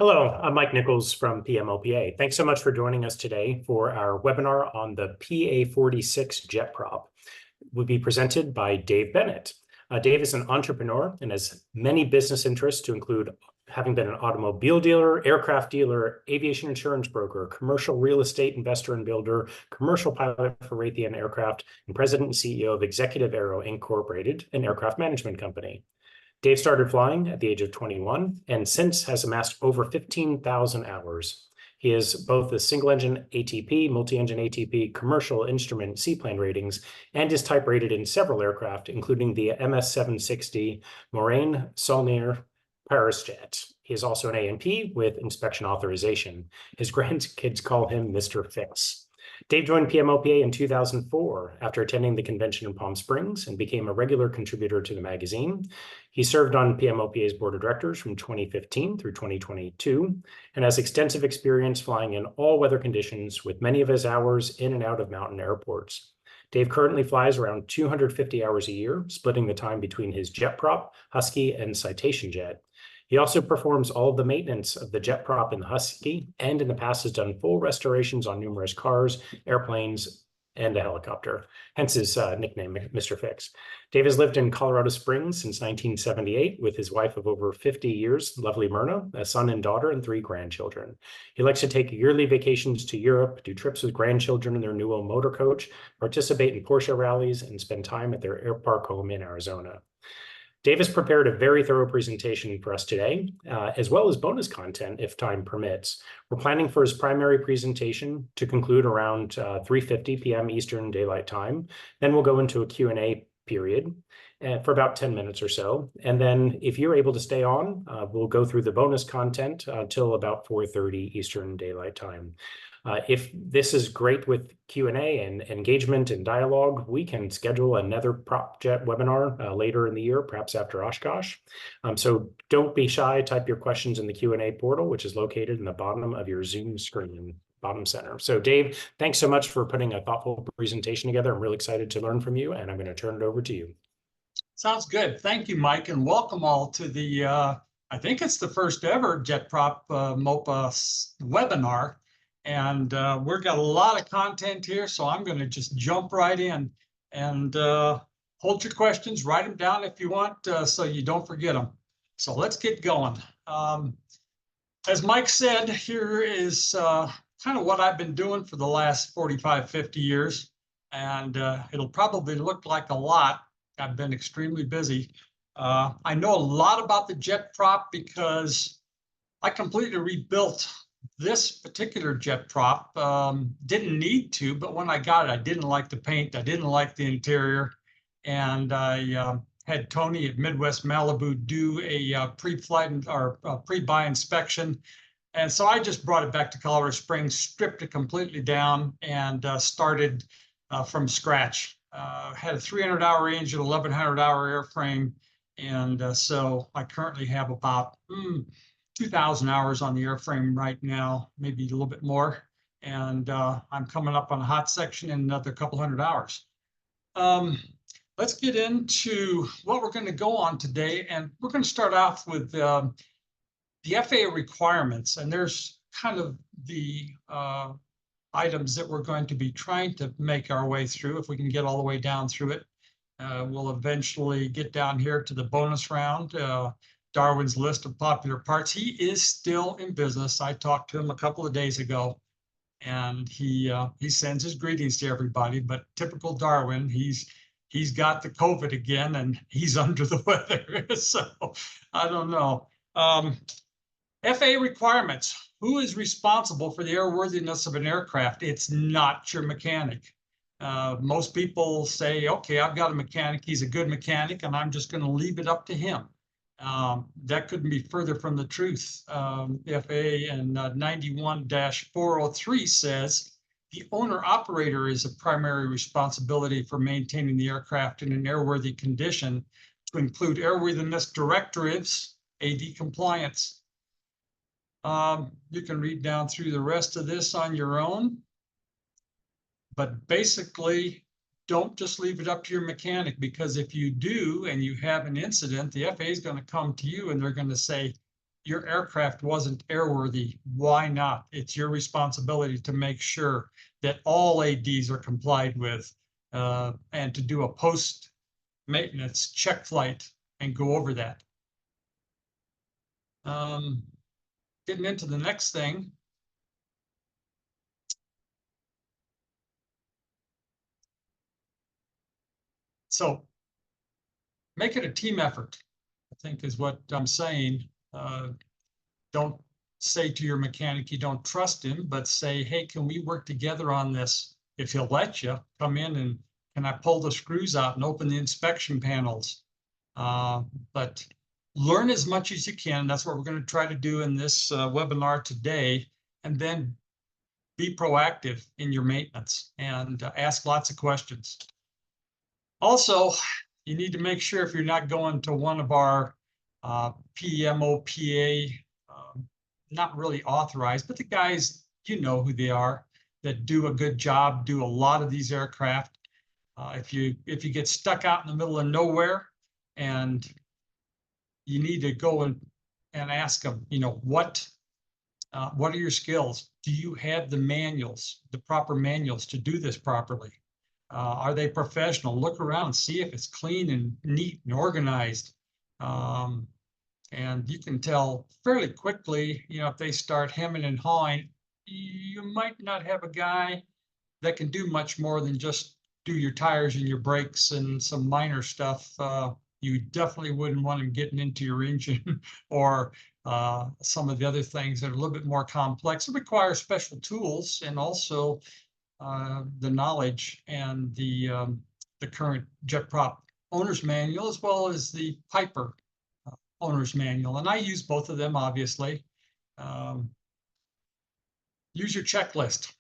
Hello, I'm Mike Nichols from PMOPA. Thanks so much for joining us today for our webinar on the PA-46 JetPROP. It will be presented by Dave Bennett. Dave is an entrepreneur and has many business interests to include having been an automobile dealer, aircraft dealer, aviation insurance broker, commercial real estate investor and builder, commercial pilot for Raytheon Aircraft, and president and CEO of Executive Aero Incorporated, an aircraft management company. Dave started flying at the age of 21 and since has amassed over 15,000 hours. He is both a single-engine ATP, multi-engine ATP, commercial instrument seaplane ratings, and is type rated in several aircraft, including the MS-760 Morane Saulnier Paris jet. He is also an A&P with inspection authorization. His grandkids call him Mr. Fix. Dave joined PMOPA in 2004 after attending the convention in Palm Springs and became a regular contributor to the magazine. He served on PMOPA's board of directors from 2015 through 2022 and has extensive experience flying in all weather conditions, with many of his hours in and out of mountain airports. Dave currently flies around 250 hours a year, splitting the time between his JetPROP, Husky, and Citation jet. He also performs all of the maintenance of the JetPROP in the Husky, and in the past has done full restorations on numerous cars, airplanes, and a helicopter, hence his nickname, Mr. Fix. Dave has lived in Colorado Springs since 1978 with his wife of over 50 years, lovely Myrna, a son and daughter, and 3 grandchildren. He likes to take yearly vacations to Europe, do trips with grandchildren in their new motor coach, participate in Porsche rallies, and spend time at their air park home in Arizona. Dave has prepared a very thorough presentation for us today, as well as bonus content if time permits. We're planning for his primary presentation to conclude around 3:50 p.m. Eastern Daylight Time. Then we'll go into a Q&A period for about 10 minutes or so. And then if you're able to stay on, we'll go through the bonus content till about 4:30 Eastern Daylight Time. If this is great with Q&A and engagement and dialogue, we can schedule another prop jet webinar later in the year, perhaps after Oshkosh. So don't be shy. Type your questions in the Q&A portal, which is located in the bottom of your Zoom screen, bottom center. So Dave, thanks so much for putting a thoughtful presentation together. I'm really excited to learn from you, and I'm going to turn it over to you. Sounds good. Thank you, Mike, and welcome all to the, I think it's the first ever JetPROP MOPA webinar. And we've got a lot of content here, so I'm going to just jump right in and hold your questions, write them down if you want, so you don't forget them. So let's get going. As Mike said, here is kind of what I've been doing for the last 45, 50 years, and it'll probably look like a lot. I've been extremely busy. I know a lot about the JetPROP because I completely rebuilt this particular JetPROP. Didn't need to, but when I got it, I didn't like the paint. I didn't like the interior. And I had Tony at Midwest Malibu do a pre-flight or pre-buy inspection. And so I just brought it back to Colorado Springs, stripped it completely down, and started from scratch. Had a 300-hour engine, 1,100-hour airframe. And so I currently have about 2,000 hours on the airframe right now, maybe a little bit more. And I'm coming up on a hot section in another couple hundred hours. Let's get into what we're going to go on today. And we're going to start off with the FAA requirements. And there's kind of the items that we're going to be trying to make our way through. If we can get all the way down through it, we'll eventually get down here to the bonus round. Darwin's list of popular parts. He is still in business. I talked to him a couple of days ago, and he sends his greetings to everybody. But typical Darwin, he's got the COVID again, and he's under the weather. So I don't know. FAA requirements. Who is responsible for the airworthiness of an aircraft? It's not your mechanic. Most people say, okay, I've got a mechanic. He's a good mechanic, and I'm just going to leave it up to him. That couldn't be further from the truth. FAA and 91-403 says the owner-operator is a primary responsibility for maintaining the aircraft in an airworthy condition, to include airworthiness directives, AD compliance. You can read down through the rest of this on your own, but basically, don't just leave it up to your mechanic, because if you do and you have an incident, the FAA is going to come to you and they're going to say, your aircraft wasn't airworthy, why not? It's your responsibility to make sure that all ADs are complied with, and to do a post-maintenance check flight and go over that. Getting into the next thing. So make it a team effort, I think is what I'm saying. Don't say to your mechanic you don't trust him, but say, hey, can we work together on this? If he'll let you, come in and can I pull the screws out and open the inspection panels? But learn as much as you can. That's what we're going to try to do in this webinar today. And then be proactive in your maintenance and ask lots of questions. Also, you need to make sure if you're not going to one of our PMOPA, not really authorized, but the guys, you know who they are, that do a good job, do a lot of these aircraft. If you get stuck out in the middle of nowhere and you need to go and ask them, you know, what are your skills? Do you have the manuals, the proper manuals to do this properly? Are they professional? Look around, see if it's clean and neat and organized. And you can tell fairly quickly, you know, if they start hemming and hawing, you might not have a guy that can do much more than just do your tires and your brakes and some minor stuff. You definitely wouldn't want him getting into your engine or some of the other things that are a little bit more complex. It requires special tools and also the knowledge and the current JetPROP owner's manual, as well as the Piper owner's manual. And I use both of them, obviously. Use your checklist.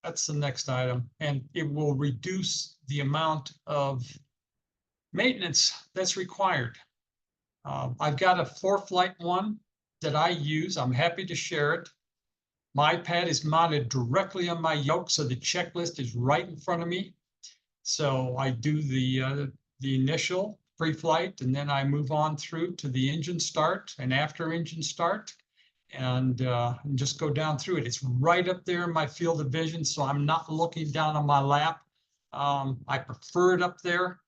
That's the next item. And it will reduce the amount of maintenance that's required. I've got a 4-flight one that I use. I'm happy to share it. My pad is mounted directly on my yoke, so the checklist is right in front of me. So I do the initial pre-flight, and then I move on through to the engine start and after engine start, and just go down through it. It's right up there in my field of vision, so I'm not looking down on my lap. I prefer it up there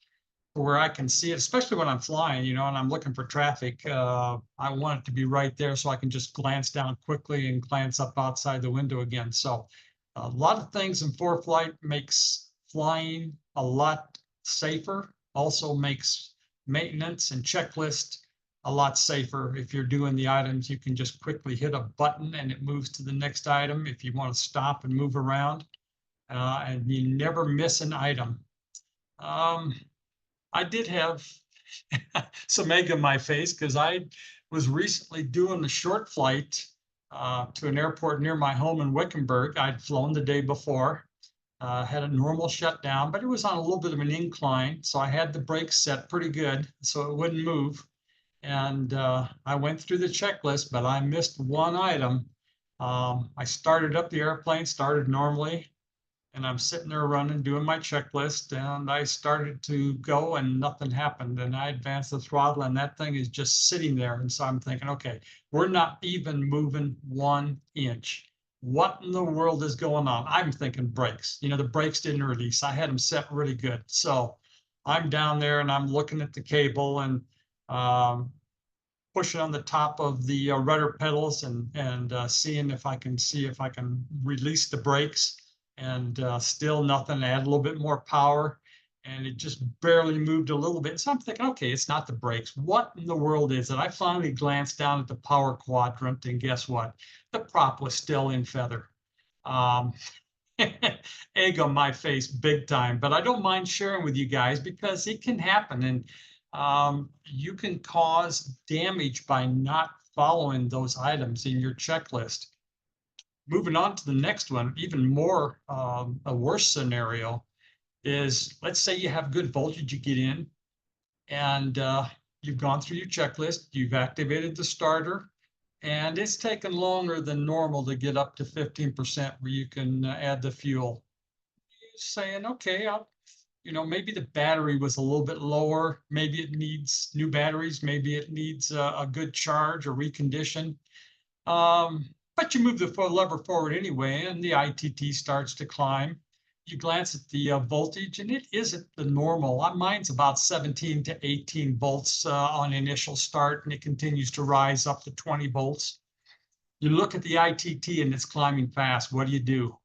where I can see it, especially when I'm flying, you know, and I'm looking for traffic. I want it to be right there so I can just glance down quickly and glance up outside the window again. So a lot of things in 4-flight makes flying a lot safer, also makes maintenance and checklist a lot safer. If you're doing the items, you can just quickly hit a button and it moves to the next item if you want to stop and move around, and you never miss an item. I did have some egg in my face because I was recently doing a short flight to an airport near my home in Wickenburg. I'd flown the day before, had a normal shutdown, but it was on a little bit of an incline. So I had the brakes set pretty good so it wouldn't move. And I went through the checklist, but I missed one item. I started up the airplane, started normally, and I'm sitting there running, doing my checklist, and I started to go and nothing happened. And I advanced the throttle and that thing is just sitting there. And so I'm thinking, okay, we're not even moving 1 inch. What in the world is going on? I'm thinking brakes. You know, the brakes didn't release. I had them set really good. So I'm down there and I'm looking at the cable and pushing on the top of the rudder pedals and seeing if I can release the brakes. And still nothing. Add a little bit more power, and it just barely moved a little bit. So I'm thinking, okay, it's not the brakes. What in the world is it? I finally glanced down at the power quadrant, and guess what? The prop was still in feather. Egg on my face big time, but I don't mind sharing with you guys because it can happen, and you can cause damage by not following those items in your checklist. Moving on to the next one, even more a worse scenario is, let's say you have good voltage you get in and you've gone through your checklist, you've activated the starter, and it's taken longer than normal to get up to 15% where you can add the fuel. You're saying, okay, maybe the battery was a little bit lower. Maybe it needs new batteries. Maybe it needs a good charge or recondition. But you move the lever forward anyway, and the ITT starts to climb. You glance at the voltage, and it isn't the normal. Mine's about 17 to 18 volts on initial start, and it continues to rise up to 20 volts. You look at the ITT, and it's climbing fast. What do?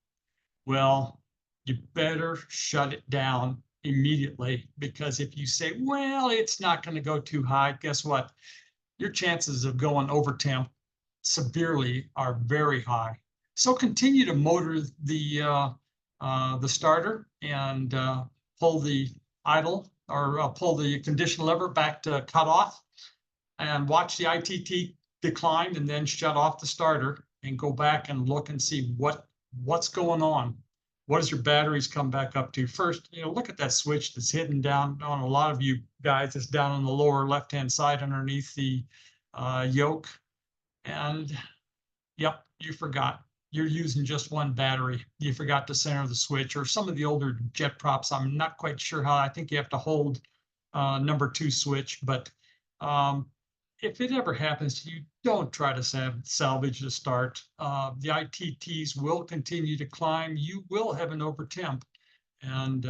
Well, you better shut it down immediately, because if you say, well, it's not going to go too high, guess what? Your chances of going over temp severely are very high. So continue to motor the starter and pull the idle or pull the condition lever back to cut off, and watch the ITT decline, and then shut off the starter and go back and look and see what's going on. What does your batteries come back up to? First, look at that switch that's hidden down on a lot of you guys. It's down on the lower left-hand side underneath the yoke. And yep, you forgot. You're using just one battery. You forgot to center the switch. Or some of the older JetPROPs, I'm not quite sure how. I think you have to hold number 2 switch. But if it ever happens to you, don't try to salvage the start. The ITTs will continue to climb. You will have an overtemp. And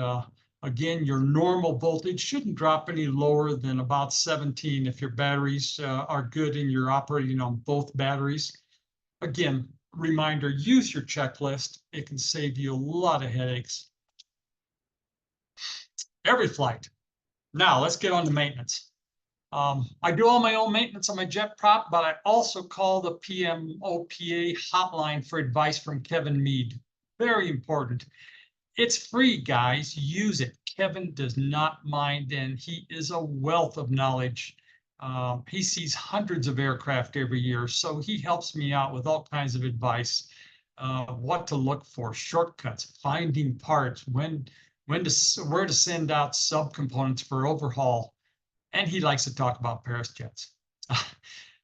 again, your normal voltage shouldn't drop any lower than about 17 if your batteries are good and you're operating on both batteries. Again, reminder, use your checklist. It can save you a lot of headaches. Every flight. Now, let's get on to maintenance. I do all my own maintenance on my JetPROP, but I also call the PMOPA hotline for advice from Kevin Mead. Very important. It's free, guys. Use it. Kevin does not mind, and he is a wealth of knowledge. He sees hundreds of aircraft every year, so he helps me out with all kinds of advice. What to look for, shortcuts, finding parts, where to send out subcomponents for overhaul. And he likes to talk about Paris jets.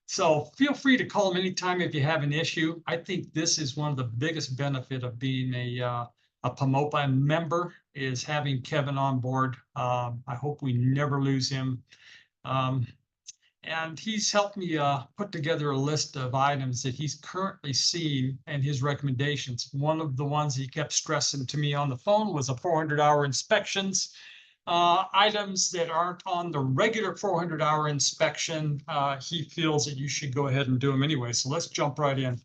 So feel free to call him anytime if you have an issue. I think this is one of the biggest benefits of being a PMOPA member, is having Kevin on board. I hope we never lose him. And he's helped me put together a list of items that he's currently seeing and his recommendations. One of the ones he kept stressing to me on the phone was a 400-hour inspections. Items that aren't on the regular 400-hour inspection, he feels that you should go ahead and do them anyway. So let's jump right in.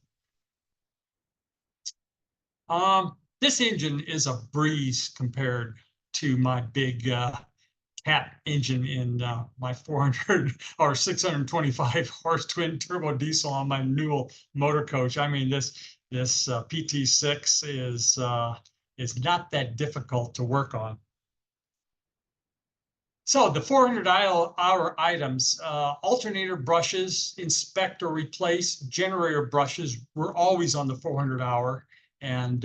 This engine is a breeze compared to my big cat engine in my 400 or 625 horse twin turbo diesel on my Newell motor coach. I mean, this PT6 is not that difficult to work on. So the 400-hour items, alternator brushes, inspect or replace. Generator brushes were always on the 400-hour. And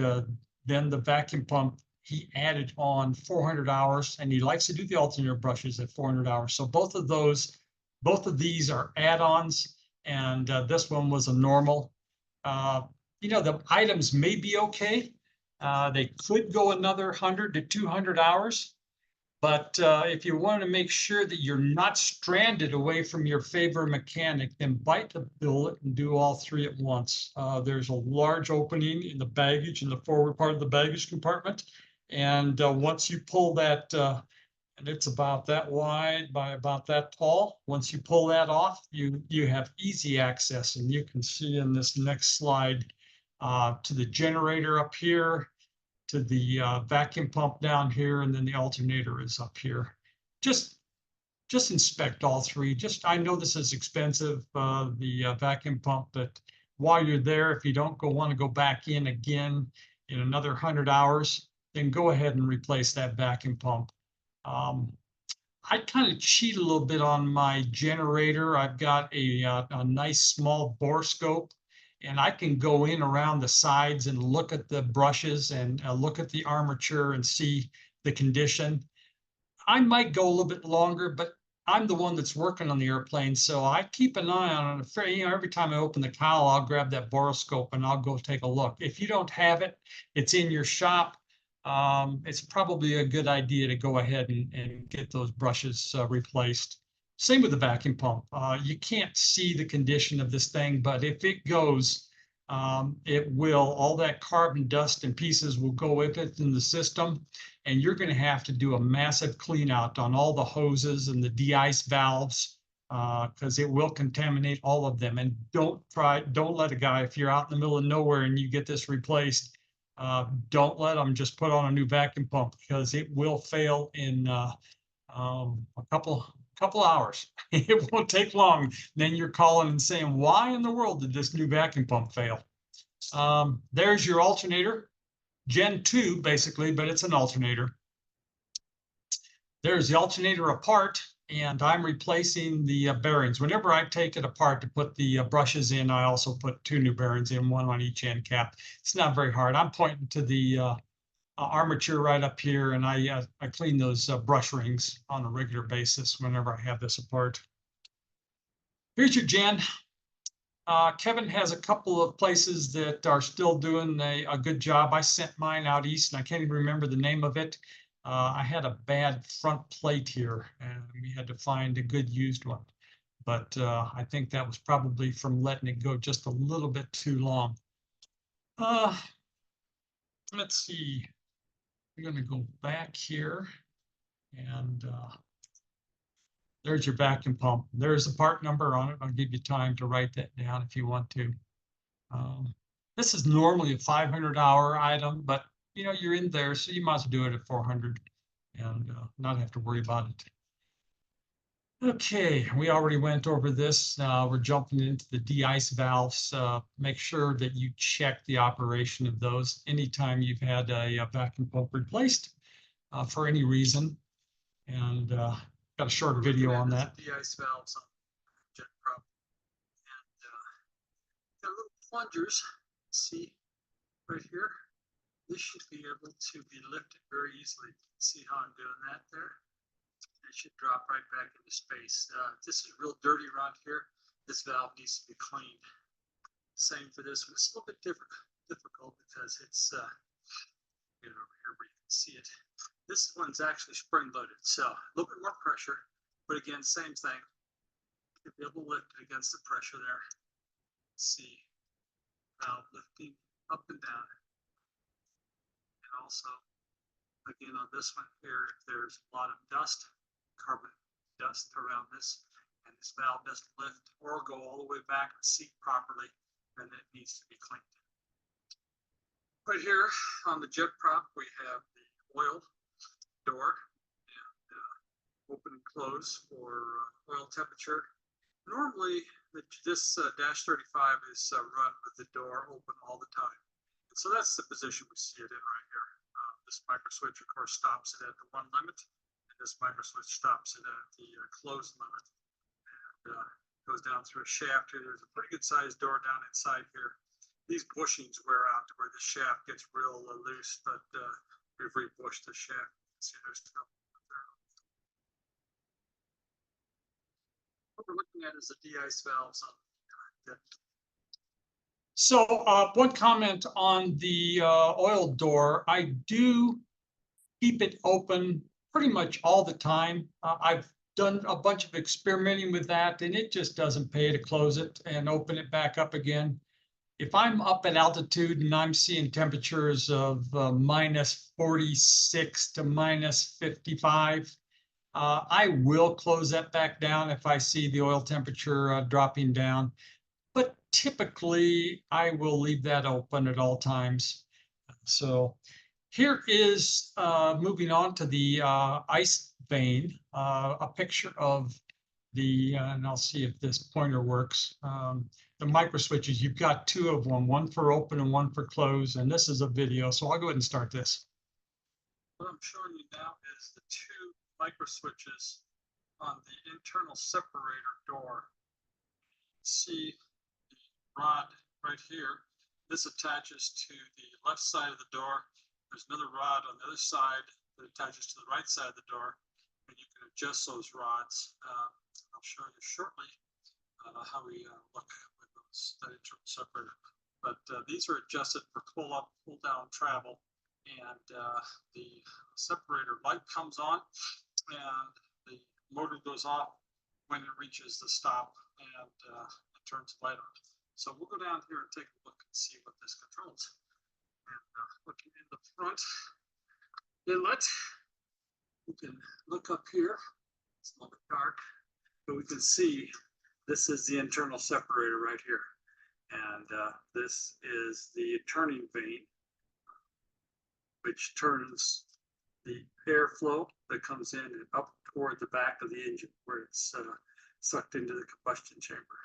then the vacuum pump, he added on 400 hours, and he likes to do the alternator brushes at 400 hours. So both of these are add-ons, and this one was a normal. The items may be okay. They could go another 100 to 200 hours. But if you want to make sure that you're not stranded away from your favorite mechanic, then bite the bullet and do all 3 at once. There's a large opening in the baggage, in the forward part of the baggage compartment. And once you pull that, and it's about that wide by about that tall, once you pull that off, you have easy access. And you can see in this next slide to the generator up here, to the vacuum pump down here, and then the alternator is up here. Just inspect all 3. I know this is expensive, the vacuum pump, but while you're there, if you don't want to go back in again in another 100 hours, then go ahead and replace that vacuum pump. I kind of cheat a little bit on my generator. I've got a nice small bore scope, and I can go in around the sides and look at the brushes and look at the armature and see the condition. I might go a little bit longer, but I'm the one that's working on the airplane, so I keep an eye on it. Every time I open the cowl, I'll grab that borescope and I'll go take a look. If you don't have it, it's in your shop, it's probably a good idea to go ahead and get those brushes replaced. Same with the vacuum pump. You can't see the condition of this thing, but if it goes, it will, all that carbon dust and pieces will go with it in the system, and you're going to have to do a massive clean out on all the hoses and the de-ice valves, because it will contaminate all of them. And don't let a guy, if you're out in the middle of nowhere and you get this replaced, don't let them just put on a new vacuum pump, because it will fail in a couple hours. It won't take long. Then you're calling and saying, why in the world did this new vacuum pump fail? There's your alternator, Gen 2 basically, but it's an alternator. There's the alternator apart, and I'm replacing the bearings. Whenever I take it apart to put the brushes in, I also put 2 new bearings in, one on each end cap. It's not very hard. I'm pointing to the armature right up here, and I clean those brush rings on a regular basis whenever I have this apart. Here's your gen. Kevin has a couple of places that are still doing a good job. I sent mine out east, and I can't even remember the name of it. I had a bad front plate here, and we had to find a good used one. But I think that was probably from letting it go just a little bit too long. Let's see. I'm going to go back here, and there's your vacuum pump. There's a part number on it. I'll give you time to write that down if you want to. This is normally a 500-hour item, but you know, you're in there, so you might as well do it at 400 and not have to worry about it. Okay, we already went over this. We're jumping into the de-ice valves. Make sure that you check the operation of those anytime you've had a vacuum pump replaced for any reason. And got a short video on that. De-ice valves on JetPROP. And got little plungers. See right here. This should be able to be lifted very easily. See how I'm doing that there? It should drop right back into space. This is real dirty around here. This valve needs to be cleaned. Same for this one. It's a little bit difficult because it's get over here where you can see it. This one's actually spring loaded, so a little bit more pressure, but again, same thing. You'll be able to lift it against the pressure there. See valve lifting up and down. And also, again, on this one here, if there's a lot of dust, carbon dust around this, and this valve doesn't lift or go all the way back and seat properly, then it needs to be cleaned. Right here on the JetPROP, we have the oil door and open and close for oil temperature. Normally, this Dash 35 is run with the door open all the time. And so that's the position we see it in right here. This micro switch, of course, stops it at the 1 limit, and this micro switch stops it at the close limit. And goes down through a shaft here. There's a pretty good sized door down inside here. These bushings wear out to where the shaft gets real loose, but we've rebushed the shaft. See, there's no there. What we're looking at is the de-ice valves on the So one comment on the oil door. I do keep it open pretty much all the time. I've done a bunch of experimenting with that, and it just doesn't pay to close it and open it back up again. If I'm up at altitude and I'm seeing temperatures of -46 to -55, I will close that back down if I see the oil temperature dropping down. But typically, I will leave that open at all times. So here is, moving on to the ice vane, a picture of the, and I'll see if this pointer works. The micro switches, you've got 2 of them, one for open and one for close, and this is a video, so I'll go ahead and start this. What I'm showing you now is the 2 micro switches on the internal separator door. See the rod right here. This attaches to the left side of the door. There's another rod on the other side that attaches to the right side of the door, and you can adjust those rods. I'll show you shortly how we look with that internal separator. But these are adjusted for pull up, pull down travel. and the separator light comes on, and the motor goes off when it reaches the stop, and it turns the light on. So we'll go down here and take a look and see what this controls. And looking in the front inlet, we can look up here. It's a little bit dark, but we can see this is the internal separator right here. And this is the turning vane, which turns the airflow that comes in and up toward the back of the engine where it's sucked into the combustion chamber.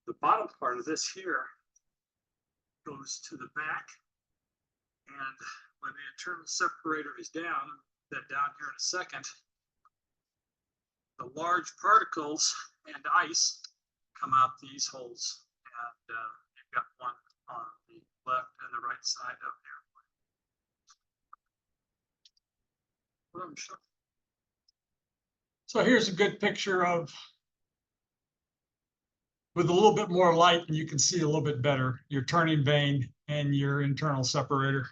The bottom part of this here goes to the back, and when the internal separator is down, that down here in a second, the large particles and ice come out these holes, and you've got one on the left and the right side of the airplane. So here's a good picture of, with a little bit more light, and you can see a little bit better, your turning vane and your internal separator.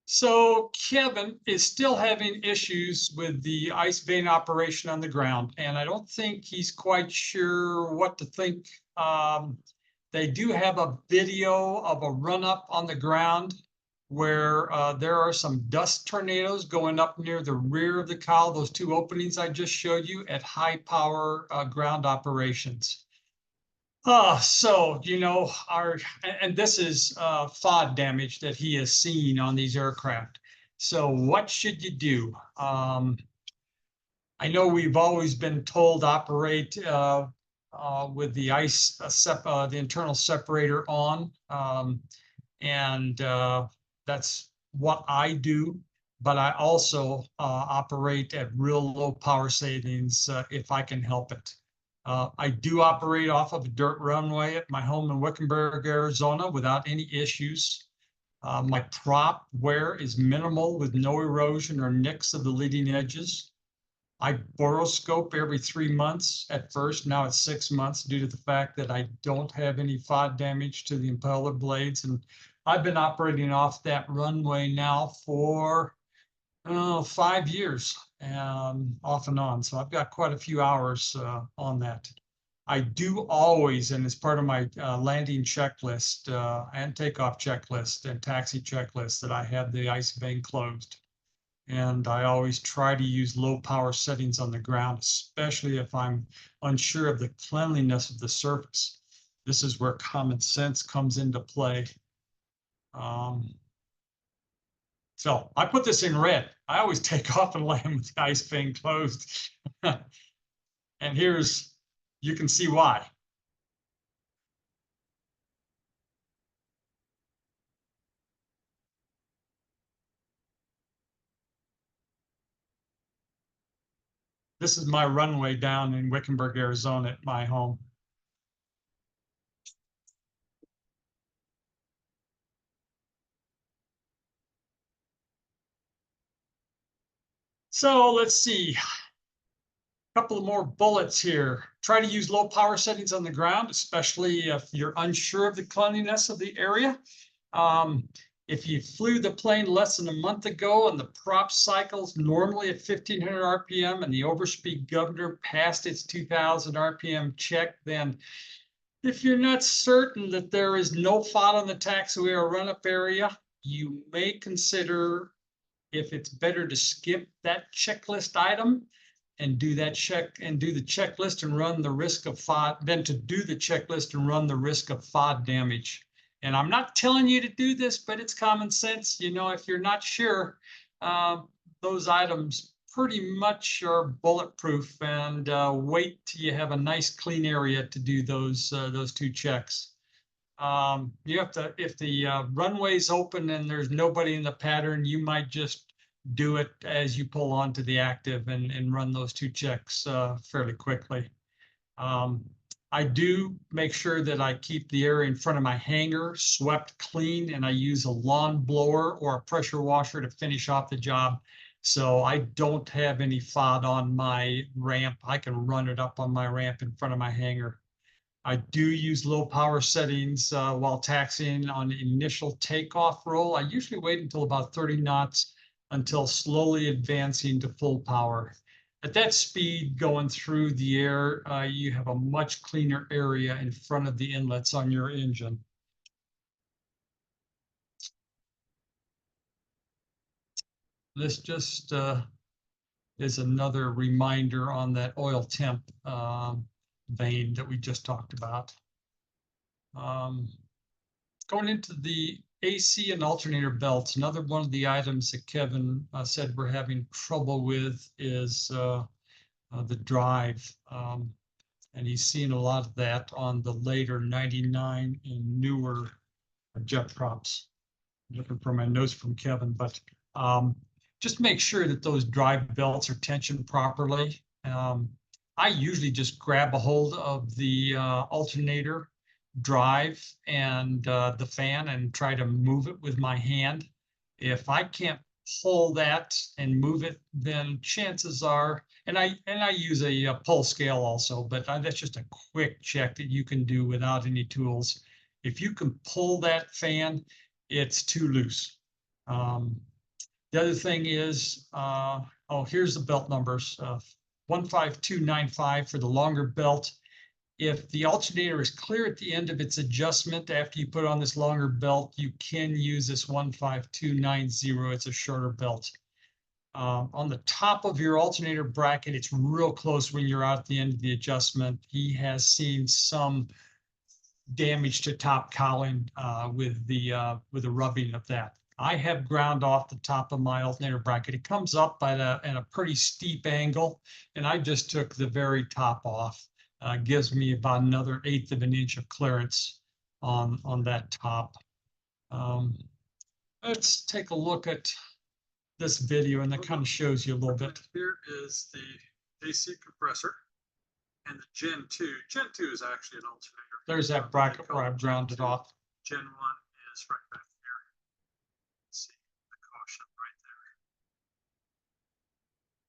So Kevin is still having issues with the ice vane operation on the ground, and I don't think he's quite sure what to think. They do have a video of a run up on the ground where there are some dust tornadoes going up near the rear of the cowl, those two openings I just showed you at high power ground operations. So, you know, and this is FOD damage that he has seen on these aircraft. So what should you do? I know we've always been told to operate with the the internal separator on, and that's what I do. But I also operate at real low power settings if I can help it. I do operate off of a dirt runway at my home in Wickenburg, Arizona, without any issues. My prop wear is minimal with no erosion or nicks of the leading edges. I boroscope every 3 months at first. Now it's 6 months due to the fact that I don't have any FOD damage to the impeller blades. And I've been operating off that runway now for 5 years, off and on. So I've got quite a few hours on that. I do always, and as part of my landing checklist and takeoff checklist and taxi checklist, that I have the ice vane closed. And I always try to use low power settings on the ground, especially if I'm unsure of the cleanliness of the surface. This is where common sense comes into play. So I put this in red. I always take off and land with the ice vane closed. And you can see why. This is my runway down in Wickenburg, Arizona at my home. So let's see. A couple of more bullets here. Try to use low power settings on the ground, especially if you're unsure of the cleanliness of the area. If you flew the plane less than a month ago and the prop cycles normally at 1500 RPM and the overspeed governor passed its 2000 RPM check, then if you're not certain that there is no FOD on the taxiway or run-up area, you may consider if it's better to skip that checklist item and do that check and do the checklist and run the risk of FOD, than to do the checklist and run the risk of FOD damage. And I'm not telling you to do this, but it's common sense. You know, if you're not sure, those items pretty much are bulletproof, and wait till you have a nice clean area to do those two checks. You have to, if the runway's open and there's nobody in the pattern, you might just do it as you pull onto the active and run those two checks fairly quickly. I do make sure that I keep the area in front of my hangar swept clean, and I use a lawn blower or a pressure washer to finish off the job. So I don't have any FOD on my ramp. I can run it up on my ramp in front of my hangar. I do use low power settings while taxiing on the initial takeoff roll. I usually wait until about 30 knots until slowly advancing to full power. At that speed going through the air, you have a much cleaner area in front of the inlets on your engine. This just is another reminder on that oil temp vein that we just talked about. Going into the AC and alternator belts, another one of the items that Kevin said we're having trouble with is the drive. And he's seen a lot of that on the later 99 and newer JetPROPs. Looking for my notes from Kevin, but just make sure that those drive belts are tensioned properly. I usually just grab a hold of the alternator drive and the fan and try to move it with my hand. If I can't pull that and move it, then chances are, and I use a pull scale also, but that's just a quick check that you can do without any tools. If you can pull that fan, it's too loose. The other thing is, here's the belt numbers, 15295 for the longer belt. If the alternator is clear at the end of its adjustment after you put on this longer belt, you can use this 15290. It's a shorter belt. On the top of your alternator bracket, it's real close when you're out at the end of the adjustment. He has seen some damage to top cowling with the rubbing of that. I have ground off the top of my alternator bracket. It comes up at a pretty steep angle, and I just took the very top off. Gives me about another 1/8 of an inch of clearance on that top. Let's take a look at this video, and that kind of shows you a little bit. Here is the AC compressor and the Gen 2. Gen 2 is actually an alternator. There's that bracket where I've grounded off. Gen 1 is right back here. See the caution right there.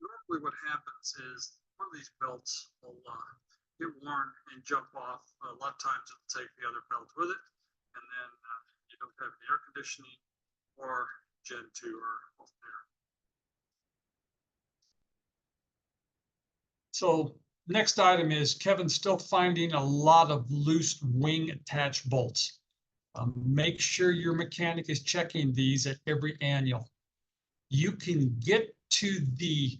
Normally what happens is one of these belts will get worn and jump off. A lot of times it'll take the other belt with it, and then you don't have any air conditioning or Gen 2 or alternator. So next item is Kevin's still finding a lot of loose wing attached bolts. Make sure your mechanic is checking these at every annual. You can get to the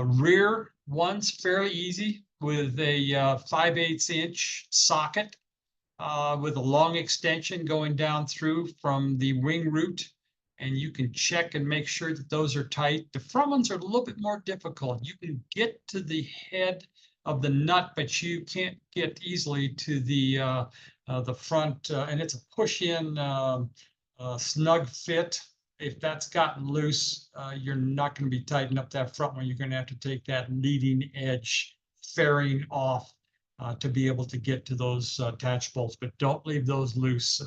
rear ones fairly easy with a 5/8 inch socket with a long extension going down through from the wing root, and you can check and make sure that those are tight. The front ones are a little bit more difficult. You can get to the head of the nut, but you can't get easily to the front, and it's a push-in snug fit. If that's gotten loose, you're not going to be tightening up that front one. You're going to have to take that leading edge fairing off to be able to get to those attach bolts, but don't leave those loose.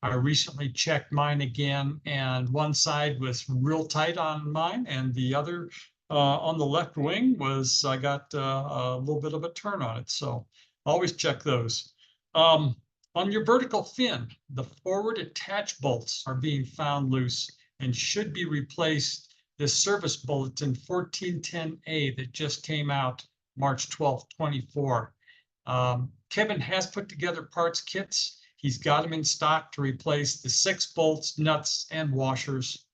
I recently checked mine again, and one side was real tight on mine, and the other on the left wing was, I got a little bit of a turn on it. So always check those. On your vertical fin, the forward attach bolts are being found loose and should be replaced. This service bulletin 1410A that just came out March 12th, 24. Kevin has put together parts kits. He's got them in stock to replace the 6 bolts, nuts, and washers.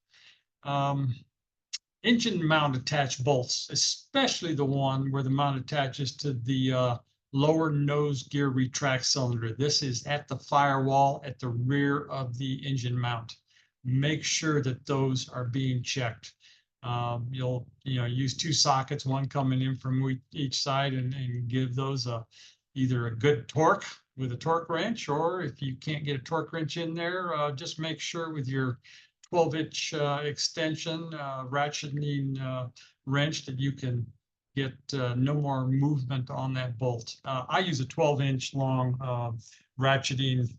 Engine mount attached bolts, especially the one where the mount attaches to the lower nose gear retract cylinder. This is at the firewall at the rear of the engine mount. Make sure that those are being checked. You'll use 2 sockets, one coming in from each side, and give those either a good torque with a torque wrench, or if you can't get a torque wrench in there, just make sure with your 12-inch extension ratcheting wrench that you can get no more movement on that bolt. I use a 12-inch long ratcheting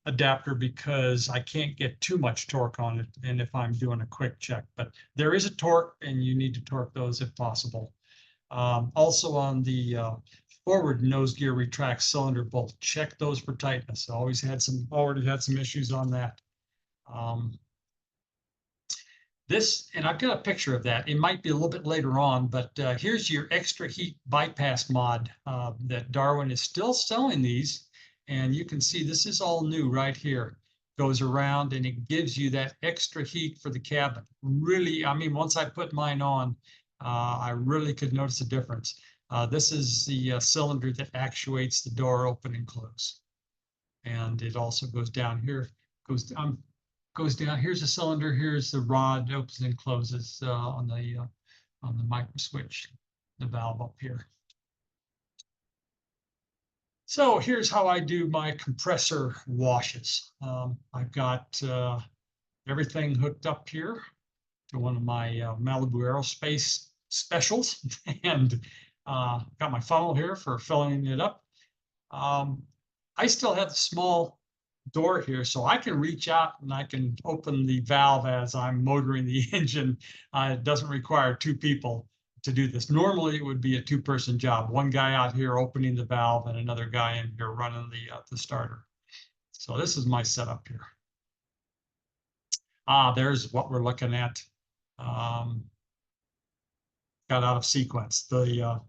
adapter because I can't get too much torque on it, and if I'm doing a quick check, but there is a torque, and you need to torque those if possible. Also on the forward nose gear retract cylinder bolt. Check those for tightness. I already had some issues on that. And I've got a picture of that. It might be a little bit later on, but here's your extra heat bypass mod that Darwin is still selling these. And you can see this is all new right here. Goes around and it gives you that extra heat for the cabin. Really, I mean, once I put mine on, I really could notice a difference. This is the cylinder that actuates the door open and close. And it also goes down here, goes down. Here's a cylinder. Here's the rod opens and closes on the micro switch, the valve up here. So here's how I do my compressor washes. I've got everything hooked up here to one of my Malibu Aerospace specials, and got my funnel here for filling it up. I still have the small door here, so I can reach out and I can open the valve as I'm motoring the engine. It doesn't require two people to do this. Normally, it would be a two-person job. One guy out here opening the valve and another guy in here running the starter. So this is my setup here. There's what we're looking at. Got out of sequence. The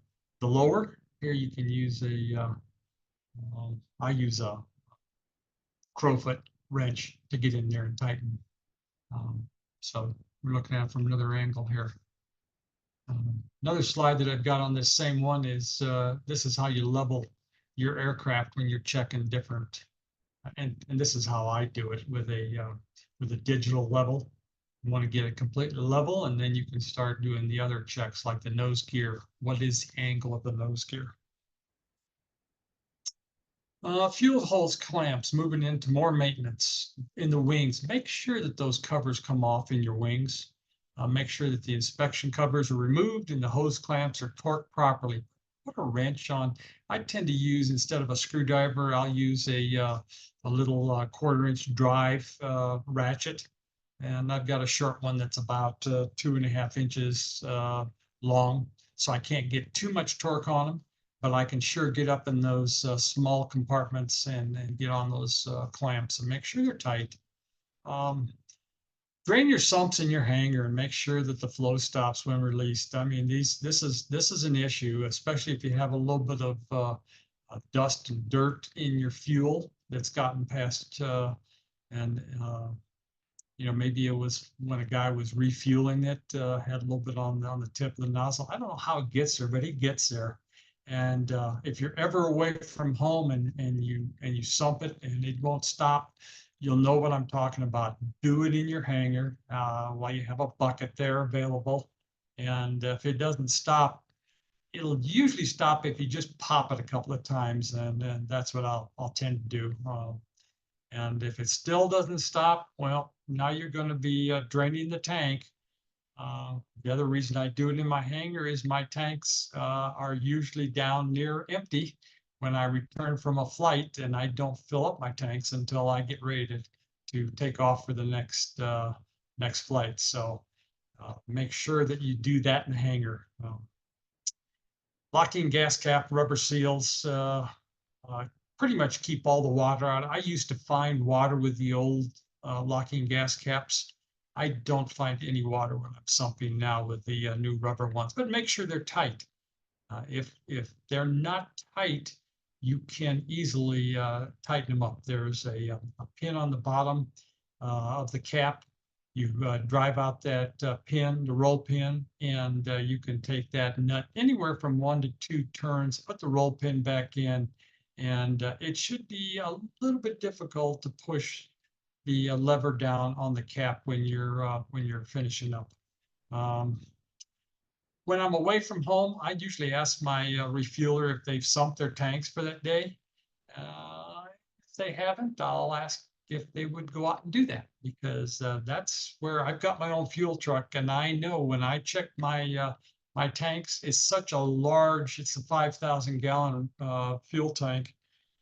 lower here, you can use I use a crowfoot wrench to get in there and tighten. So we're looking at it from another angle here. Another slide that I've got on this same one is this is how you level your aircraft when you're checking different, and this is how I do it with a digital level. You want to get it completely level, and then you can start doing the other checks like the nose gear. What is the angle of the nose gear? Fuel hose clamps, moving into more maintenance in the wings. Make sure that those covers come off in your wings. Make sure that the inspection covers are removed and the hose clamps are torqued properly. Put a wrench on. I tend to use, instead of a screwdriver, I'll use a little 1/4-inch drive ratchet. And I've got a short one that's about 2.5 inches long, so I can't get too much torque on them, but I can sure get up in those small compartments and get on those clamps and make sure they're tight. Drain your sumps in your hangar and make sure that the flow stops when released. I mean, this is an issue, especially if you have a little bit of dust and dirt in your fuel that's gotten past maybe it was when a guy was refueling it, had a little bit on the tip of the nozzle. I don't know how it gets there, but it gets there. And if you're ever away from home and you sump it and it won't stop, you'll know what I'm talking about. Do it in your hangar while you have a bucket there available. And if it doesn't stop, it'll usually stop if you just pop it a couple of times, and that's what I'll tend to do. And if it still doesn't stop, well, now you're going to be draining the tank. The other reason I do it in my hangar is my tanks are usually down near empty when I return from a flight, and I don't fill up my tanks until I get ready to take off for the next flight. So make sure that you do that in the hangar. Locking gas cap, rubber seals, pretty much keep all the water out. I used to find water with the old locking gas caps. I don't find any water when I'm sumping now with the new rubber ones, but make sure they're tight. If they're not tight, you can easily tighten them up. There's a pin on the bottom of the cap. You drive out that pin, the roll pin, and you can take that nut anywhere from 1 to 2 turns, put the roll pin back in, and it should be a little bit difficult to push the lever down on the cap when you're finishing up. When I'm away from home, I usually ask my refueler if they've sumped their tanks for that day. If they haven't, I'll ask if they would go out and do that, because that's where I've got my own fuel truck, and I know when I check my my tanks, it's such a large, it's a 5,000 gallon fuel tank.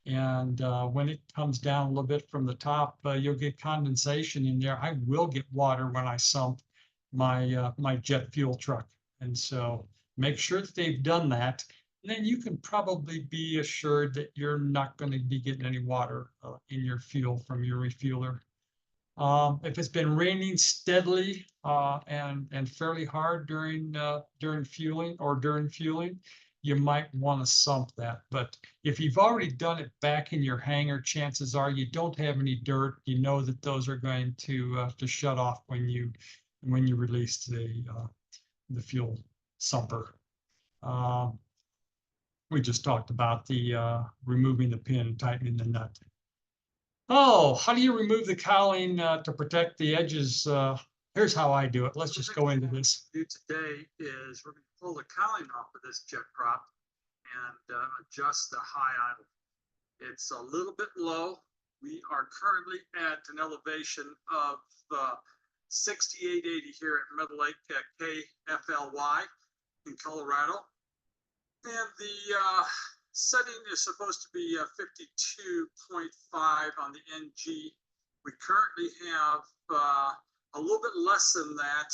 And when it comes down a little bit from the top, you'll get condensation in there. I will get water when I sump my my jet fuel truck. And so make sure that they've done that. then you can probably be assured that you're not going to be getting any water in your fuel from your refueler. If it's been raining steadily and fairly hard during fueling, you might want to sump that. But if you've already done it back in your hangar, chances are you don't have any dirt. You know that those are going to shut off when you release the fuel sumper. We just talked about the removing the pin, tightening the nut. Oh, how do you remove the cowling to protect the edges? Here's how I do it. Let's just go into this. Do today is we're going to pull the cowling off of this jet prop and adjust the high idle. It's a little bit low. We are currently at an elevation of 6880 here at Middle Lake KFLY in Colorado. And the setting is supposed to be 52.5 on the NG. We currently have a little bit less than that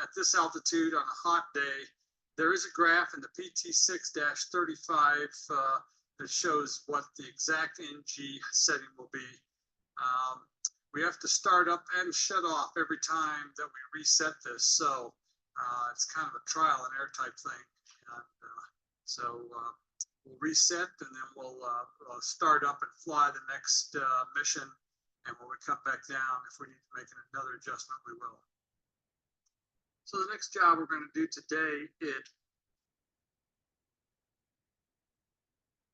at this altitude on a hot day. There is a graph in the PT6-35 that shows what the exact NG setting will be. We have to start up and shut off every time that we reset this. So it's kind of a trial and error type thing. And, we'll reset and then we'll start up and fly the next mission. And when we come back down, if we need to make another adjustment, we will. So the next job we're going to do today is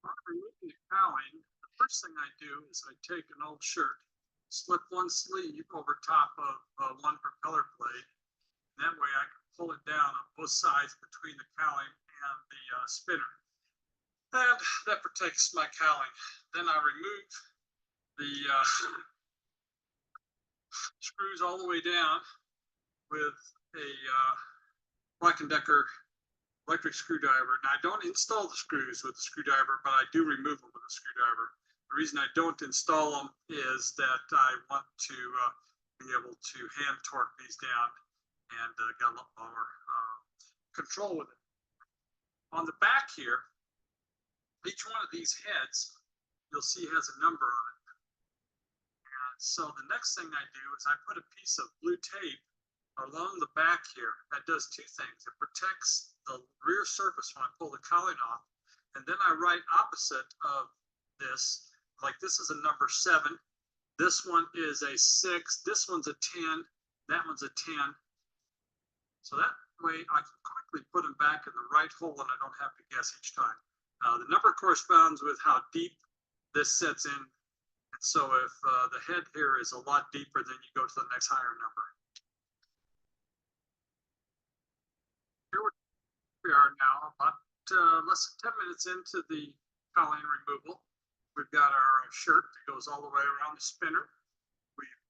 on removing the cowling. The first thing I do is I take an old shirt, slip one sleeve over top of one propeller blade. That way I can pull it down on both sides between the cowling and the spinner. And that protects my cowling. Then I remove the screws all the way down with a Black & Decker electric screwdriver. Now I don't install the screws with the screwdriver, but I do remove them with a screwdriver. The reason I don't install them is that I want to be able to hand torque these down and get a lot more control with it. On the back here, each one of these heads, you'll see has a number on it. And so the next thing I do is I put a piece of blue tape along the back here. That does two things. It protects the rear surface when I pull the cowling off. And then I write opposite of this, like this is a number 7. This one is a 6. This one's a 10. That one's a 10. So that way I can quickly put them back in the right hole and I don't have to guess each time. The number corresponds with how deep this sets in. And so if the head here is a lot deeper, then you go to the next higher number. Here we are now, about less than 10 minutes into the cowling removal. We've got our shirt that goes all the way around the spinner. We've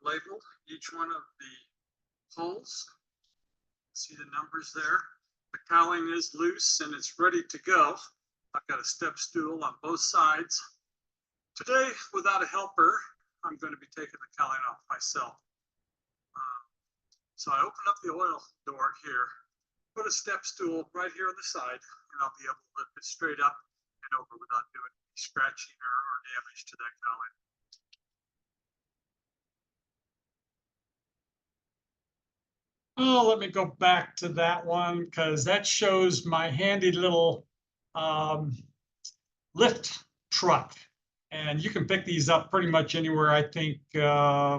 labeled each one of the holes. See the numbers there. The cowling is loose and it's ready to go. I've got a step stool on both sides. Today, without a helper, I'm going to be taking the cowling off myself. So I open up the oil door here, put a step stool right here on the side, and I'll be able to lift it straight up and over without doing any scratching or damage to that cowling. Oh, let me go back to that one because that shows my handy little lift truck. And you can pick these up pretty much anywhere. I think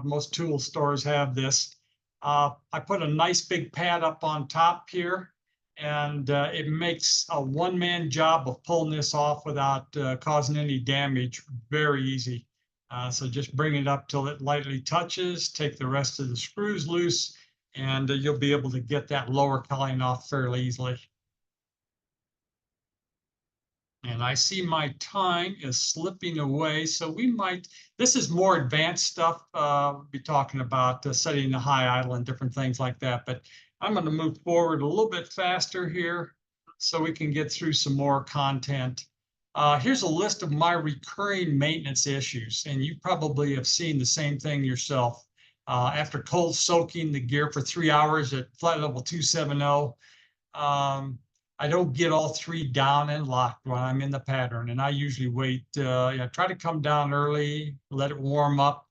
most tool stores have this. I put a nice big pad up on top here, and it makes a one-man job of pulling this off without causing any damage very easy. So just bring it up till it lightly touches, take the rest of the screws loose, and you'll be able to get that lower cowling off fairly easily. And I see my time is slipping away, so we might, this is more advanced stuff. We'll be talking about setting the high idle and different things like that, but I'm going to move forward a little bit faster here so we can get through some more content. Here's a list of my recurring maintenance issues, and you probably have seen the same thing yourself. After cold soaking the gear for 3 hours at flight level 270, I don't get all three down and locked when I'm in the pattern, and I usually wait. Try to come down early, let it warm up,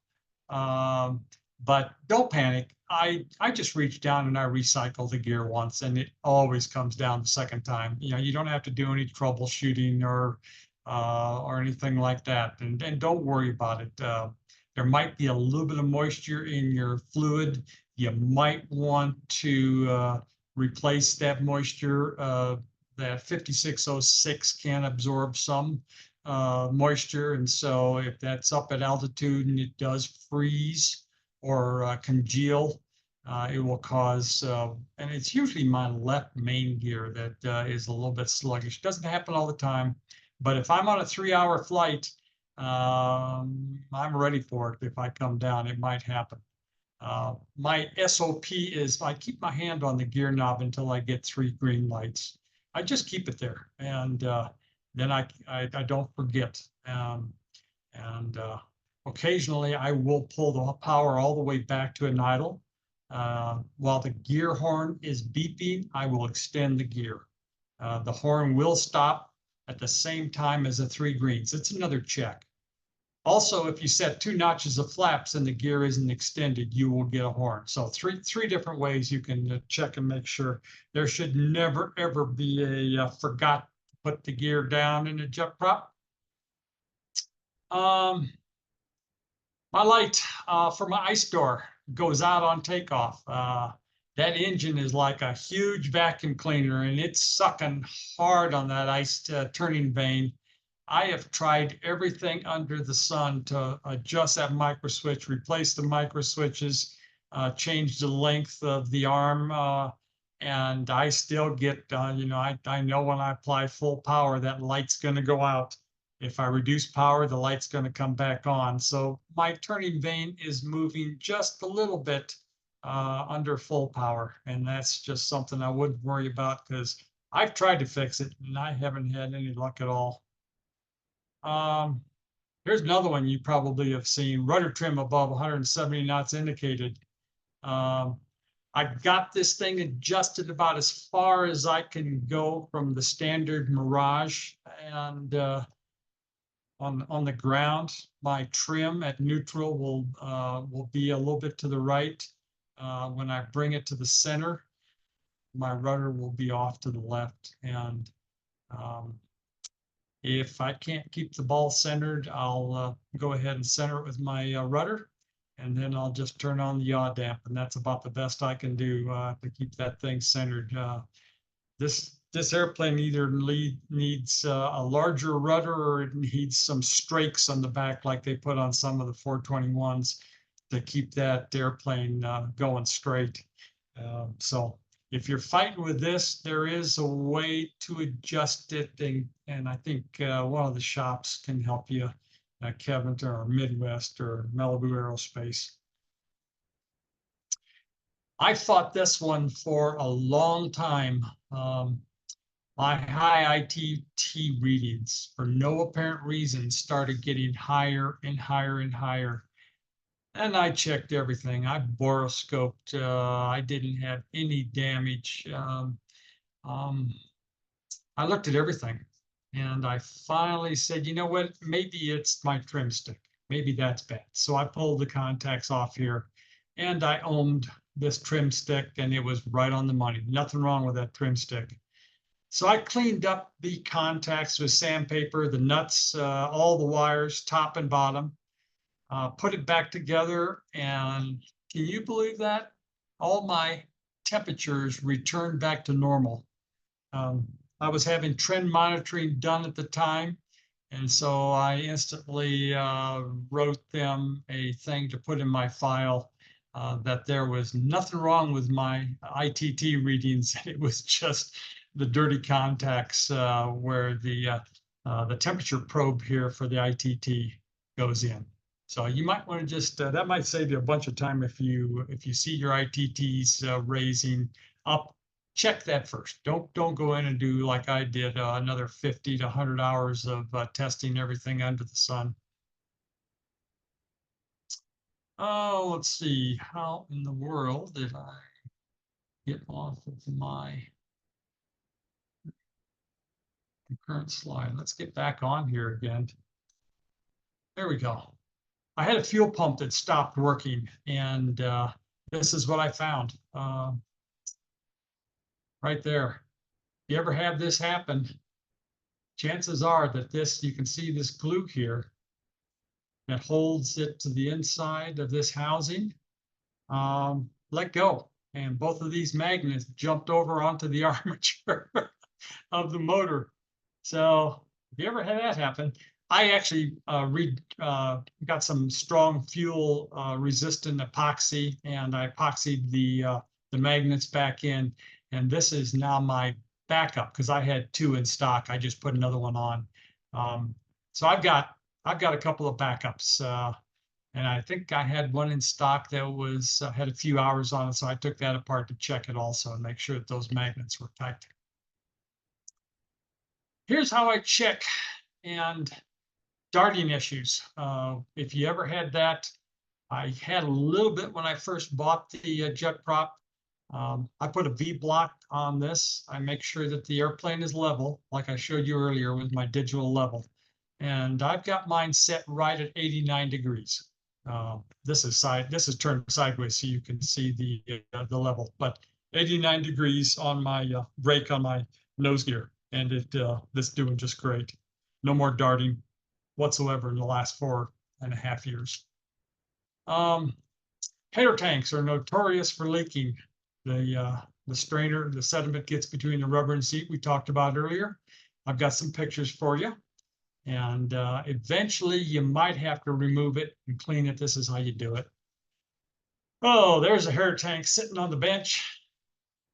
but don't panic. I just reach down and I recycle the gear once, and it always comes down the second time. You don't have to do any troubleshooting or anything like that, and don't worry about it. There might be a little bit of moisture in your fluid. You might want to replace that moisture. That 5606 can absorb some moisture, and so if that's up at altitude and it does freeze or congeal, it will cause, and it's usually my left main gear that is a little bit sluggish. Doesn't happen all the time, but if I'm on a 3-hour flight, I'm ready for it. If I come down, it might happen. My SOP is I keep my hand on the gear knob until I get 3 green lights. I just keep it there, and then I don't forget. Occasionally I will pull the power all the way back to an idle. While the gear horn is beeping, I will extend the gear. The horn will stop at the same time as the 3 greens. It's another check. Also, if you set 2 notches of flaps and the gear isn't extended, you will get a horn. So three different ways you can check and make sure. There should never, ever be a forgot to put the gear down in a JetPROP. My light for my ice door goes out on takeoff. That engine is like a huge vacuum cleaner, and it's sucking hard on that ice turning vane. I have tried everything under the sun to adjust that micro switch, replace the micro switches, change the length of the arm, and I still get, I know when I apply full power, that light's going to go out. If I reduce power, the light's going to come back on. So my turning vane is moving just a little bit under full power, and that's just something I wouldn't worry about because I've tried to fix it and I haven't had any luck at all. Here's another one you probably have seen: rudder trim above 170 knots indicated. I got this thing adjusted about as far as I can go from the standard Mirage, and on the ground, my trim at neutral will be a little bit to the right. When I bring it to the center, my rudder will be off to the left, and if I can't keep the ball centered, I'll go ahead and center it with my rudder, and then I'll just turn on the yaw damp, and that's about the best I can do to keep that thing centered. This airplane either needs a larger rudder or it needs some strakes on the back like they put on some of the 421s to keep that airplane going straight. So if you're fighting with this, there is a way to adjust it, and I think one of the shops can help you, Kevin or Midwest or Malibu Aerospace. I fought this one for a long time. My high ITT readings, for no apparent reason, started getting higher and higher and higher. And I checked everything. I boroscoped. I didn't have any damage. I looked at everything, and I finally said, you know what? Maybe it's my trim stick. Maybe that's bad. So I pulled the contacts off here, and I ohmed this trim stick, and it was right on the money. Nothing wrong with that trim stick. So I cleaned up the contacts with sandpaper, the nuts, all the wires, top and bottom, put it back together, and can you believe that? All my temperatures returned back to normal. I was having trend monitoring done at the time, and so I instantly wrote them a thing to put in my file that there was nothing wrong with my ITT readings. It was just the dirty contacts where the temperature probe here for the ITT goes in. So you might want to just that might save you a bunch of time if you see your ITTs raising up. Check that first. Don't go in and do like I did another 50 to 100 hours of testing everything under the sun. Oh, let's see. How in the world did I get off of my Current slide. Let's get back on here again. There we go. I had a fuel pump that stopped working, and this is what I found right there. If you ever have this happen, chances are that this, you can see this glue here that holds it to the inside of this housing, let go. And both of these magnets jumped over onto the armature of the motor. So if you ever had that happen, I actually got some strong fuel resistant epoxy, and I epoxied the magnets back in. And this is now my backup because I had 2 in stock. I just put another one on. So I've got a couple of backups, and I think I had one in stock that was had a few hours on it. So I took that apart to check it also and make sure that those magnets were tight. Here's how I check and darting issues. If you ever had that, I had a little bit when I first bought the JetPROP. I put a V block on this. I make sure that the airplane is level, like I showed you earlier with my digital level. And I've got mine set right at 89 degrees. This is turned sideways so you can see the level, but 89 degrees on my brake on my nose gear, and this doing just great. No more darting whatsoever in the last 4.5 years. Header tanks are notorious for leaking. The strainer, the sediment gets between the rubber and seat we talked about earlier. I've got some pictures for you. And eventually you might have to remove it and clean it. This is how you do it. Oh, there's a hair tank sitting on the bench.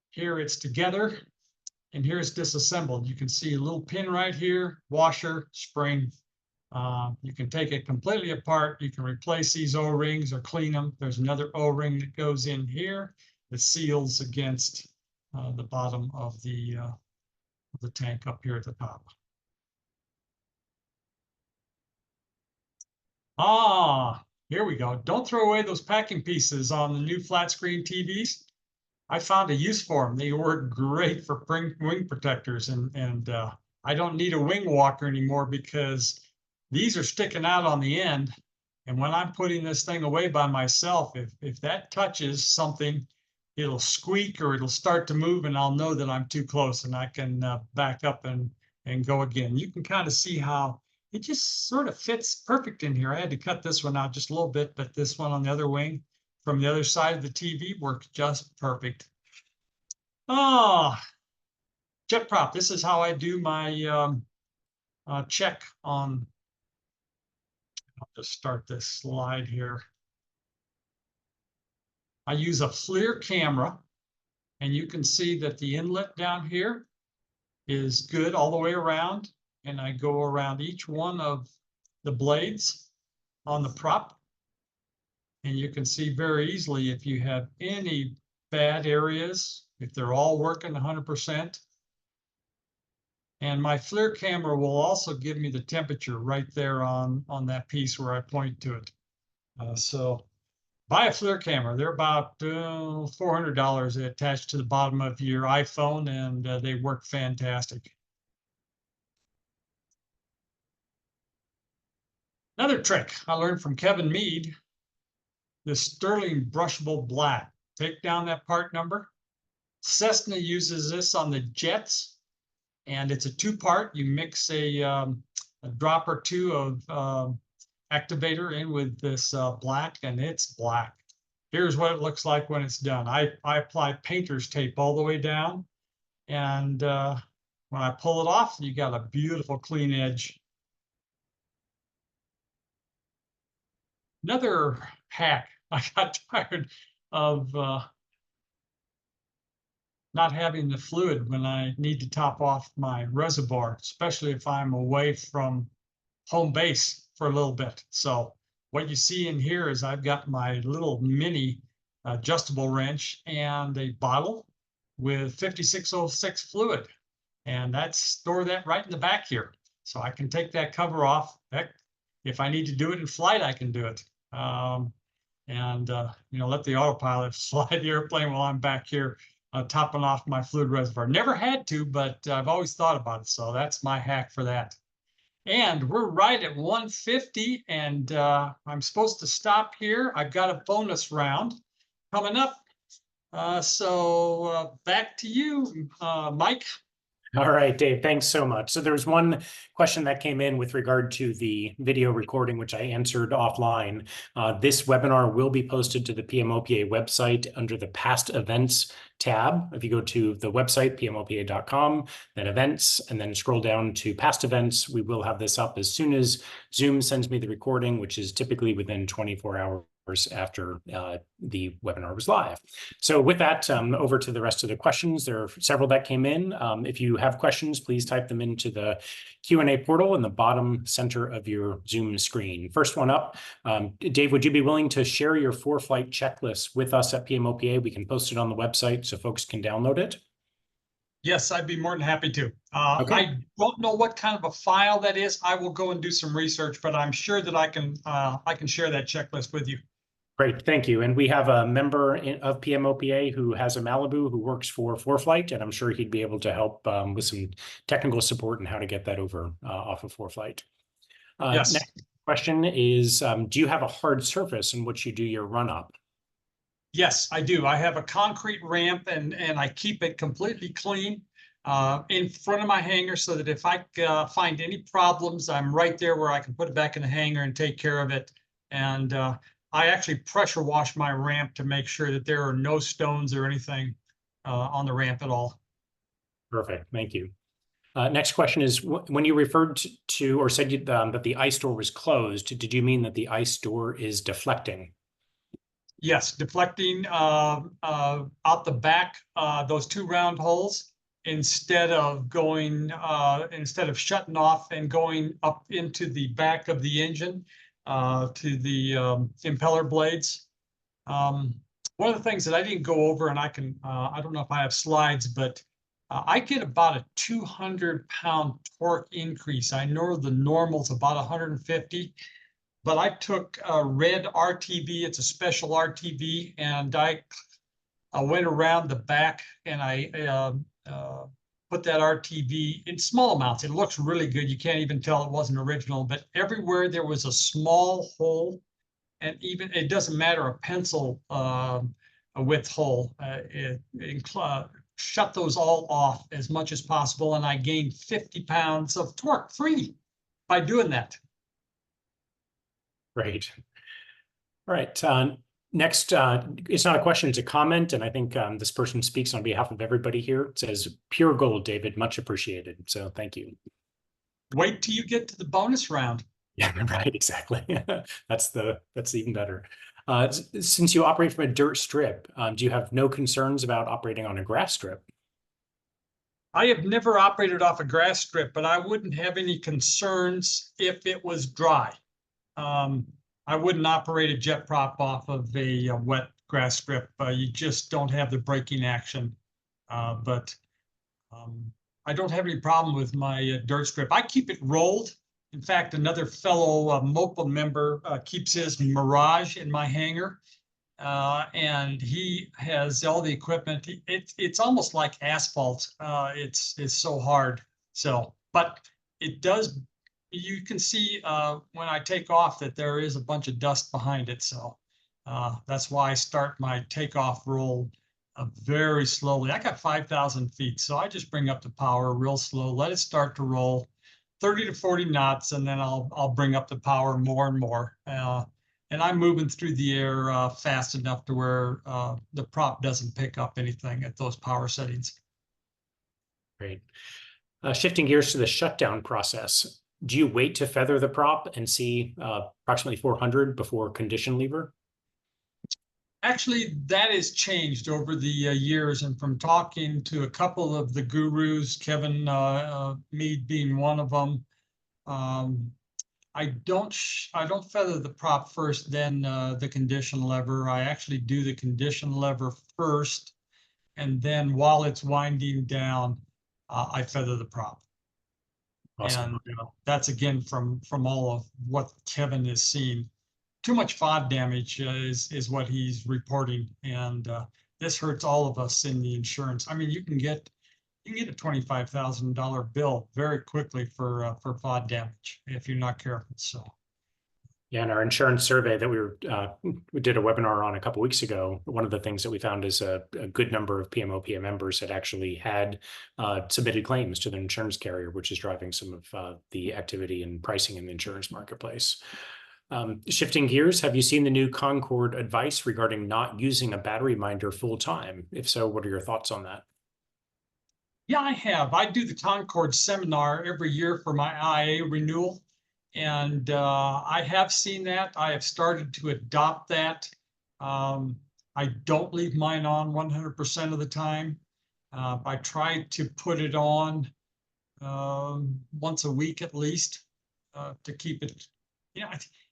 Here it's together, and here it's disassembled. You can see a little pin right here, washer, spring. You can take it completely apart. You can replace these O-rings or clean them. There's another O-ring that goes in here that seals against the bottom of the tank up here at the top. Here we go. Don't throw away those packing pieces on the new flat screen TVs. I found a use for them. They work great for wing protectors, and I don't need a wing walker anymore because these are sticking out on the end. And when I'm putting this thing away by myself, if that touches something, it'll squeak or it'll start to move, and I'll know that I'm too close, and I can back up and go again. You can kind of see how it just sort of fits perfect in here. I had to cut this one out just a little bit, but this one on the other wing from the other side of the TV works just perfect. JetPROP. This is how I do my check on. I'll just start this slide here. I use a FLIR camera, and you can see that the inlet down here is good all the way around. And I go around each one of the blades on the prop. And you can see very easily if you have any bad areas, if they're all working 100%. And my FLIR camera will also give me the temperature right there on that piece where I point to it. So buy a FLIR camera. They're about $400. They attach to the bottom of your iPhone, and they work fantastic. Another trick I learned from Kevin Mead, the Sterling brushable black. Take down that part number. Cessna uses this on the jets, and it's a 2-part. You mix a drop or 2 of activator in with this black, and it's black. Here's what it looks like when it's done. I apply painter's tape all the way down, and when I pull it off, you got a beautiful clean edge. Another hack, I got tired of not having the fluid when I need to top off my reservoir, especially if I'm away from home base for a little bit. So what you see in here is I've got my little mini adjustable wrench and a bottle with 5606 fluid, and that's store that right in the back here. So I can take that cover off. Heck, if I need to do it in flight, I can do it. Let the autopilot fly the airplane while I'm back here topping off my fluid reservoir. Never had to, but I've always thought about it. So that's my hack for that. And we're right at 150, and I'm supposed to stop here. I've got a bonus round coming up. So back to you, Mike. All right, Dave, thanks so much. So there was one question that came in with regard to the video recording, which I answered offline. This webinar will be posted to the PMOPA website under the past events tab. If you go to the website, pmopa.com, then events, and then scroll down to past events, we will have this up as soon as Zoom sends me the recording, which is typically within 24 hours after the webinar was live. So with that, over to the rest of the questions. There are several that came in. If you have questions, please type them into the Q&A portal in the bottom center of your Zoom screen. First one up, Dave, would you be willing to share your 4-flight checklist with us at PMOPA? We can post it on the website so folks can download it. Yes, I'd be more than happy to. Okay. I don't know what kind of a file that is. I will go and do some research, but I'm sure that I can share that checklist with you. Great, thank you. And we have a member of PMOPA who has a Malibu who works for 4-flight, and I'm sure he'd be able to help with some technical support and how to get that over off of 4-flight. Yes. Next question is, do you have a hard surface in which you do your run up? Yes, I do. I have a concrete ramp, and I keep it completely clean in front of my hangar so that if I find any problems, I'm right there where I can put it back in the hangar and take care of it. And I actually pressure wash my ramp to make sure that there are no stones or anything on the ramp at all. Perfect, thank you. Next question is, when you referred to or said that the ice door was closed, did you mean that the ice door is deflecting? Yes, deflecting out the back, those 2 round holes, instead of shutting off and going up into the back of the engine to the impeller blades. One of the things that I didn't go over, and I don't know if I have slides, but I get about a 200-pound torque increase. I know the normal's about 150. But I took a red RTV, it's a special RTV, and I went around the back and I put that RTV in small amounts. It looks really good. You can't even tell it wasn't original, but everywhere there was a small hole, and even, it doesn't matter, a pencil width hole, shut those all off as much as possible, and I gained 50 pounds of torque free by doing that. Great. All right. Next, it's not a question, it's a comment. And I think this person speaks on behalf of everybody here. It says, pure gold, David, much appreciated. So thank you. Wait till you get to the bonus round. Yeah, right, exactly. That's even better. Since you operate from a dirt strip, do you have no concerns about operating on a grass strip? I have never operated off a grass strip, but I wouldn't have any concerns if it was dry. I wouldn't operate a JetPROP off of a wet grass strip. You just don't have the braking action. But I don't have any problem with my dirt strip. I keep it rolled. In fact, another fellow MOPA member keeps his Mirage in my hangar. And he has all the equipment. It's almost like asphalt. It's so hard. So, but it does. You can see when I take off that there is a bunch of dust behind it. So that's why I start my takeoff roll very slowly. I got 5,000 feet, so I just bring up the power real slow, let it start to roll 30 to 40 knots, and then I'll bring up the power more and more. And I'm moving through the air fast enough to where the prop doesn't pick up anything at those power settings. Great. Shifting gears to the shutdown process. Do you wait to feather the prop and see approximately 400 before condition lever? Actually, that has changed over the years, and from talking to a couple of the gurus, Kevin Mead being one of them, I don't feather the prop first, then the condition lever. I actually do the condition lever first, and then while it's winding down, I feather the prop. Awesome. And that's again from all of what Kevin has seen. Too much FOD damage is what he's reporting, and this hurts all of us in the insurance. I mean, you can get a $25,000 bill very quickly for FOD damage if you're not careful. So. Yeah, in our insurance survey that we did a webinar on a couple of weeks ago, one of the things that we found is a good number of PMOPA members had actually had submitted claims to their insurance carrier, which is driving some of the activity and pricing in the insurance marketplace. Shifting gears, have you seen the new Concord advice regarding not using a battery minder full time? If so, what are your thoughts on that? Yeah, I have. I do the Concord seminar every year for my IA renewal. And I have seen that. I have started to adopt that. I don't leave mine on 100% of the time. I try to put it on once a week at least to keep it. You know,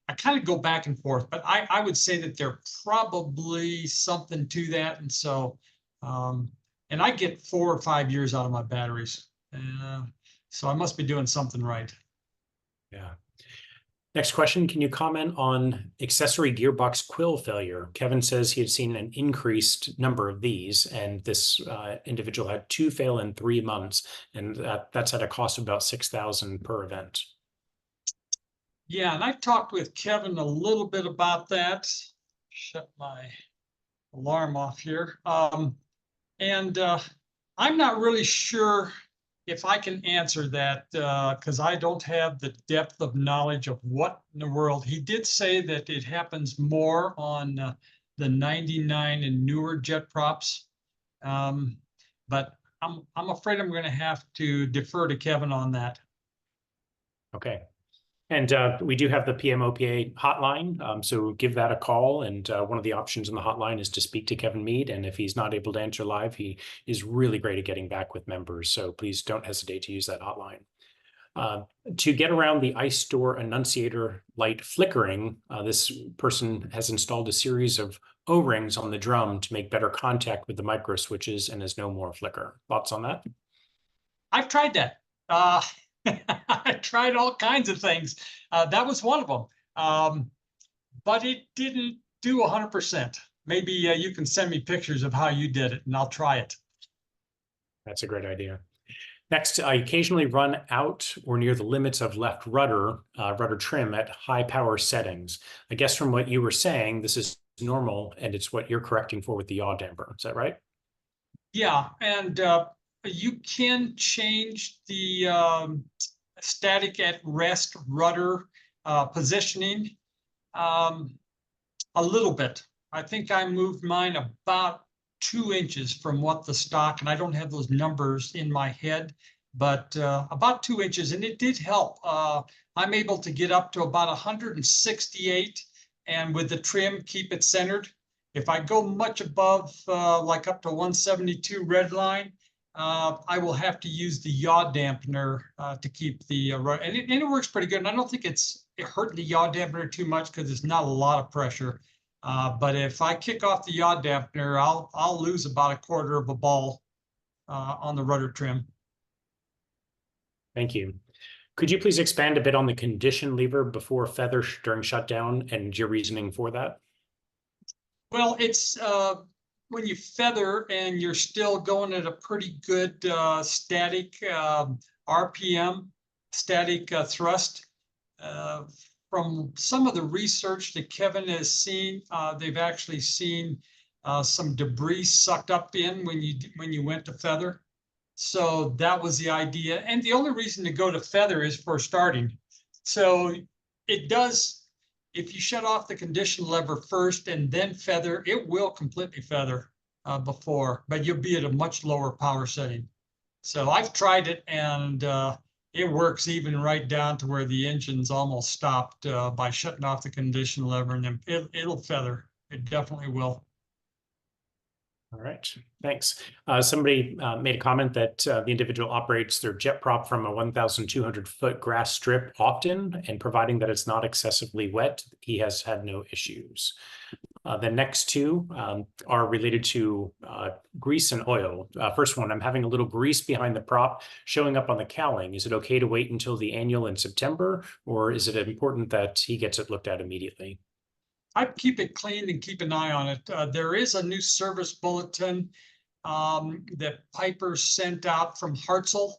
I kind of go back and forth, but I would say that there's probably something to that. And so, and I get 4 or 5 years out of my batteries. So I must be doing something right. Yeah. Next question, can you comment on accessory gearbox quill failure? Kevin says he had seen an increased number of these, and this individual had 2 fail in 3 months, and that's at a cost of about $6,000 per event. Yeah, and I talked with Kevin a little bit about that. Shut my alarm off here. And I'm not really sure if I can answer that because I don't have the depth of knowledge of what in the world. He did say that it happens more on the 99 and newer JetPROPs, but I'm afraid I'm going to have to defer to Kevin on that. Okay. And we do have the PMOPA hotline, so give that a call. And one of the options in the hotline is to speak to Kevin Mead. And if he's not able to answer live, he is really great at getting back with members. So please don't hesitate to use that hotline. To get around the ice door annunciator light flickering, this person has installed a series of O-rings on the drum to make better contact with the micro switches and has no more flicker. Thoughts on that? I've tried that. I tried all kinds of things. That was one of them. But it didn't do 100%. Maybe you can send me pictures of how you did it and I'll try it. That's a great idea. Next, I occasionally run out or near the limits of left rudder trim at high power settings. I guess from what you were saying, this is normal and it's what you're correcting for with the yaw damper. Is that right? Yeah, and you can change the static at rest rudder positioning a little bit. I think I moved mine about 2 inches from what the stock, and I don't have those numbers in my head, but about 2 inches, and it did help. I'm able to get up to about 168, and with the trim, keep it centered. If I go much above, like up to 172 red line, I will have to use the yaw dampener to keep the and it works pretty good. And I don't think it hurt the yaw dampener too much because it's not a lot of pressure. But if I kick off the yaw dampener, I'll lose about 1/4 of a ball on the rudder trim. Thank you. Could you please expand a bit on the condition lever before feather during shutdown and your reasoning for that? Well, it's when you feather and you're still going at a pretty good static RPM, static thrust. From some of the research that Kevin has seen, they've actually seen some debris sucked up in when you went to feather. So that was the idea. And the only reason to go to feather is for starting. So it does. If you shut off the condition lever first and then feather, it will completely feather before, but you'll be at a much lower power setting. So I've tried it and it works even right down to where the engine's almost stopped by shutting off the condition lever, and then it'll feather. It definitely will. All right, thanks. Somebody made a comment that the individual operates their JetPROP from a 1,200-foot grass strip often, and providing that it's not excessively wet, he has had no issues. The next 2 are related to grease and oil. First one, I'm having a little grease behind the prop showing up on the cowling. Is it okay to wait until the annual in September, or is it important that he gets it looked at immediately? I keep it clean and keep an eye on it. There is a new service bulletin that Piper sent out from Hartzell,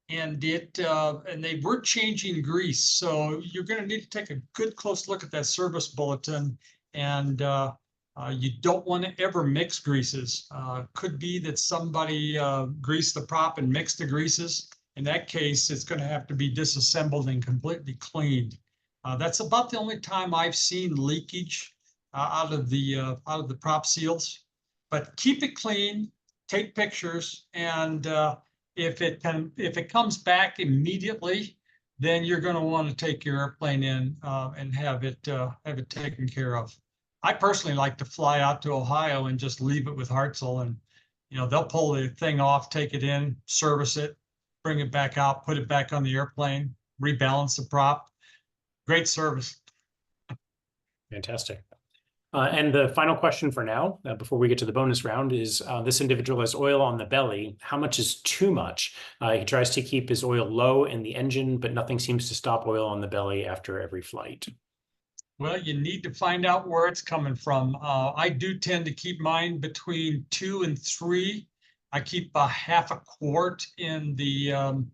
and they were changing grease. So you're going to need to take a good close look at that service bulletin, and you don't want to ever mix greases. Could be that somebody greased the prop and mixed the greases. In that case, it's going to have to be disassembled and completely cleaned. That's about the only time I've seen leakage out of the prop seals. But keep it clean, take pictures, and if it comes back immediately, then you're going to want to take your airplane in and have it taken care of. I personally like to fly out to Ohio and just leave it with Hartzell, and they'll pull the thing off, take it in, service it, bring it back out, put it back on the airplane, rebalance the prop. Great service. Fantastic. And the final question for now, before we get to the bonus round, is this individual has oil on the belly. How much is too much? He tries to keep his oil low in the engine, but nothing seems to stop oil on the belly after every flight. Well, you need to find out where it's coming from. I do tend to keep mine between 2 and 3. I keep a half a quart in the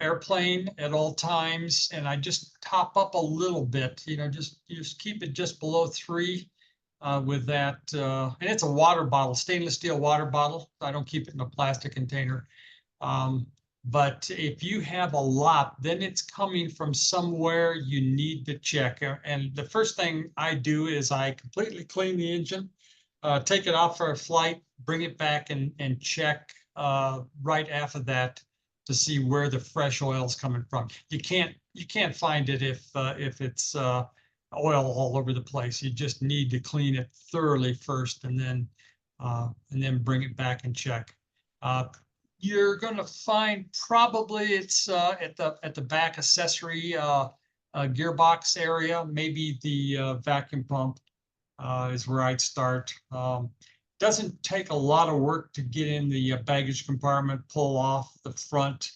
airplane at all times, and I just top up a little bit. Just keep it just below 3 with that. And it's a water bottle, stainless steel water bottle. I don't keep it in a plastic container. But if you have a lot, then it's coming from somewhere you need to check. And the first thing I do is I completely clean the engine, take it off for a flight, bring it back and check right after that to see where the fresh oil is coming from. You can't find it if it's oil all over the place. You just need to clean it thoroughly first, and then bring it back and check. You're going to find probably it's at the back accessory gearbox area. Maybe the vacuum pump is where I'd start. Doesn't take a lot of work to get in the baggage compartment, pull off the front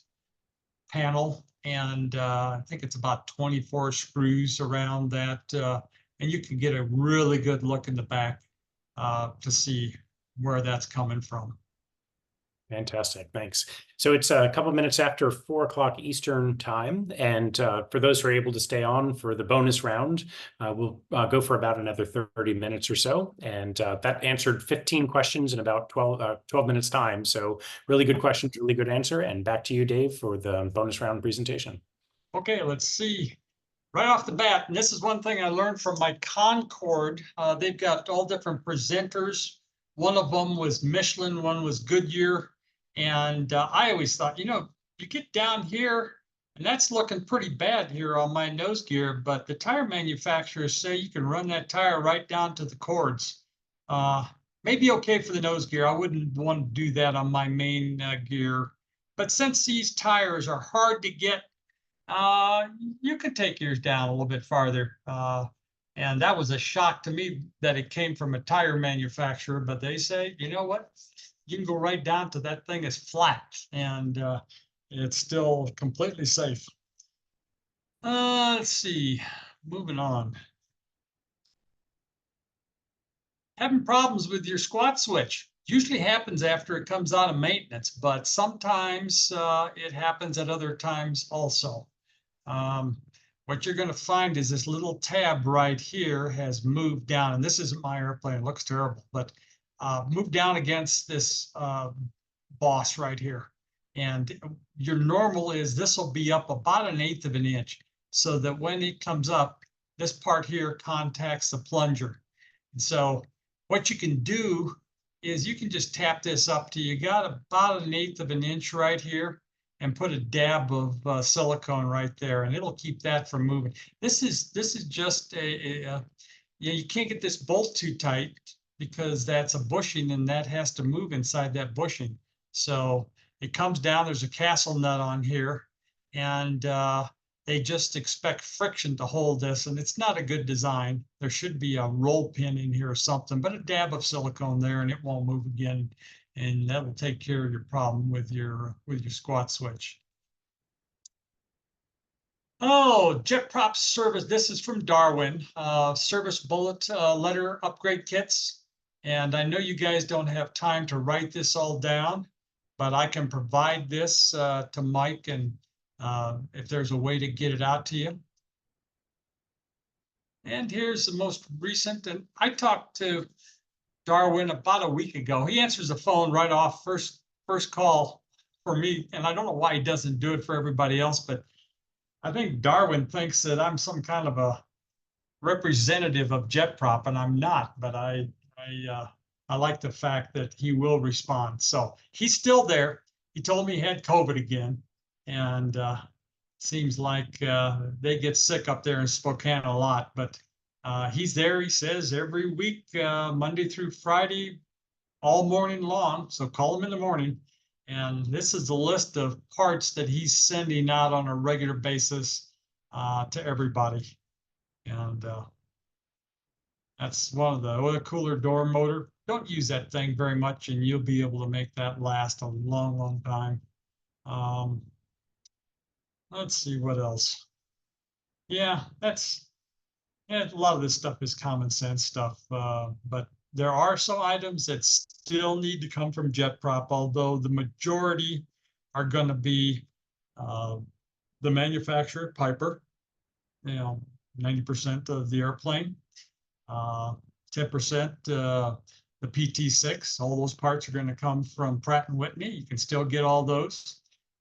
panel, and I think it's about 24 screws around that, and you can get a really good look in the back to see where that's coming from. Fantastic, thanks. So it's a couple of minutes after 4 o'clock Eastern time, and for those who are able to stay on for the bonus round, we'll go for about another 30 minutes or so, and that answered 15 questions in about 12 minutes time. So really good questions, really good answer, and back to you, Dave, for the bonus round presentation. Okay, let's see. Right off the bat, and this is one thing I learned from my Concorde. They've got all different presenters. One of them was Michelin, one was Goodyear. And I always thought, you get down here, and that's looking pretty bad here on my nose gear, but the tire manufacturers say you can run that tire right down to the cords. Maybe okay for the nose gear. I wouldn't want to do that on my main gear. But since these tires are hard to get, you can take yours down a little bit farther. And that was a shock to me that it came from a tire manufacturer, but they say, you know what? You can go right down to that thing is flat, and it's still completely safe. Let's see, moving on. Having problems with your squat switch usually happens after it comes out of maintenance, but sometimes it happens at other times also. What you're going to find is this little tab right here has moved down, and this isn't my airplane, it looks terrible, but move down against this boss right here. And your normal is this will be up about 1/8 of an inch, so that when it comes up, this part here contacts the plunger. And so what you can do is you can just tap this up to you got about 1/8 of an inch right here, and put a dab of silicone right there, and it'll keep that from moving. This is just you can't get this bolt too tight, because that's a bushing, and that has to move inside that bushing. So it comes down, there's a castle nut on here, and they just expect friction to hold this, and it's not a good design. There should be a roll pin in here or something, but a dab of silicone there, and it won't move again, and that will take care of your problem with your squat switch. Oh, JetPROP service. This is from Darwin. Service bullet letter upgrade kits. And I know you guys don't have time to write this all down, but I can provide this to Mike, and if there's a way to get it out to you. And here's the most recent. And I talked to Darwin about a week ago. He answers the phone right off, first call for me. And I don't know why he doesn't do it for everybody else, but I think Darwin thinks that I'm some kind of a representative of JetPROP, and I'm not, but I like the fact that he will respond. So he's still there. He told me he had COVID again, and seems like they get sick up there in Spokane a lot, but he's there, he says, every week, Monday through Friday, all morning long. So call him in the morning. And this is the list of parts that he's sending out on a regular basis to everybody. And that's one of the cooler door motor. Don't use that thing very much, and you'll be able to make that last a long, long time. Let's see what else. Yeah, a lot of this stuff is common sense stuff, but there are some items that still need to come from JetPROP, although the majority are going to be the manufacturer, Piper, 90% of the airplane, 10% the PT-6. All those parts are going to come from Pratt & Whitney. You can still get all those.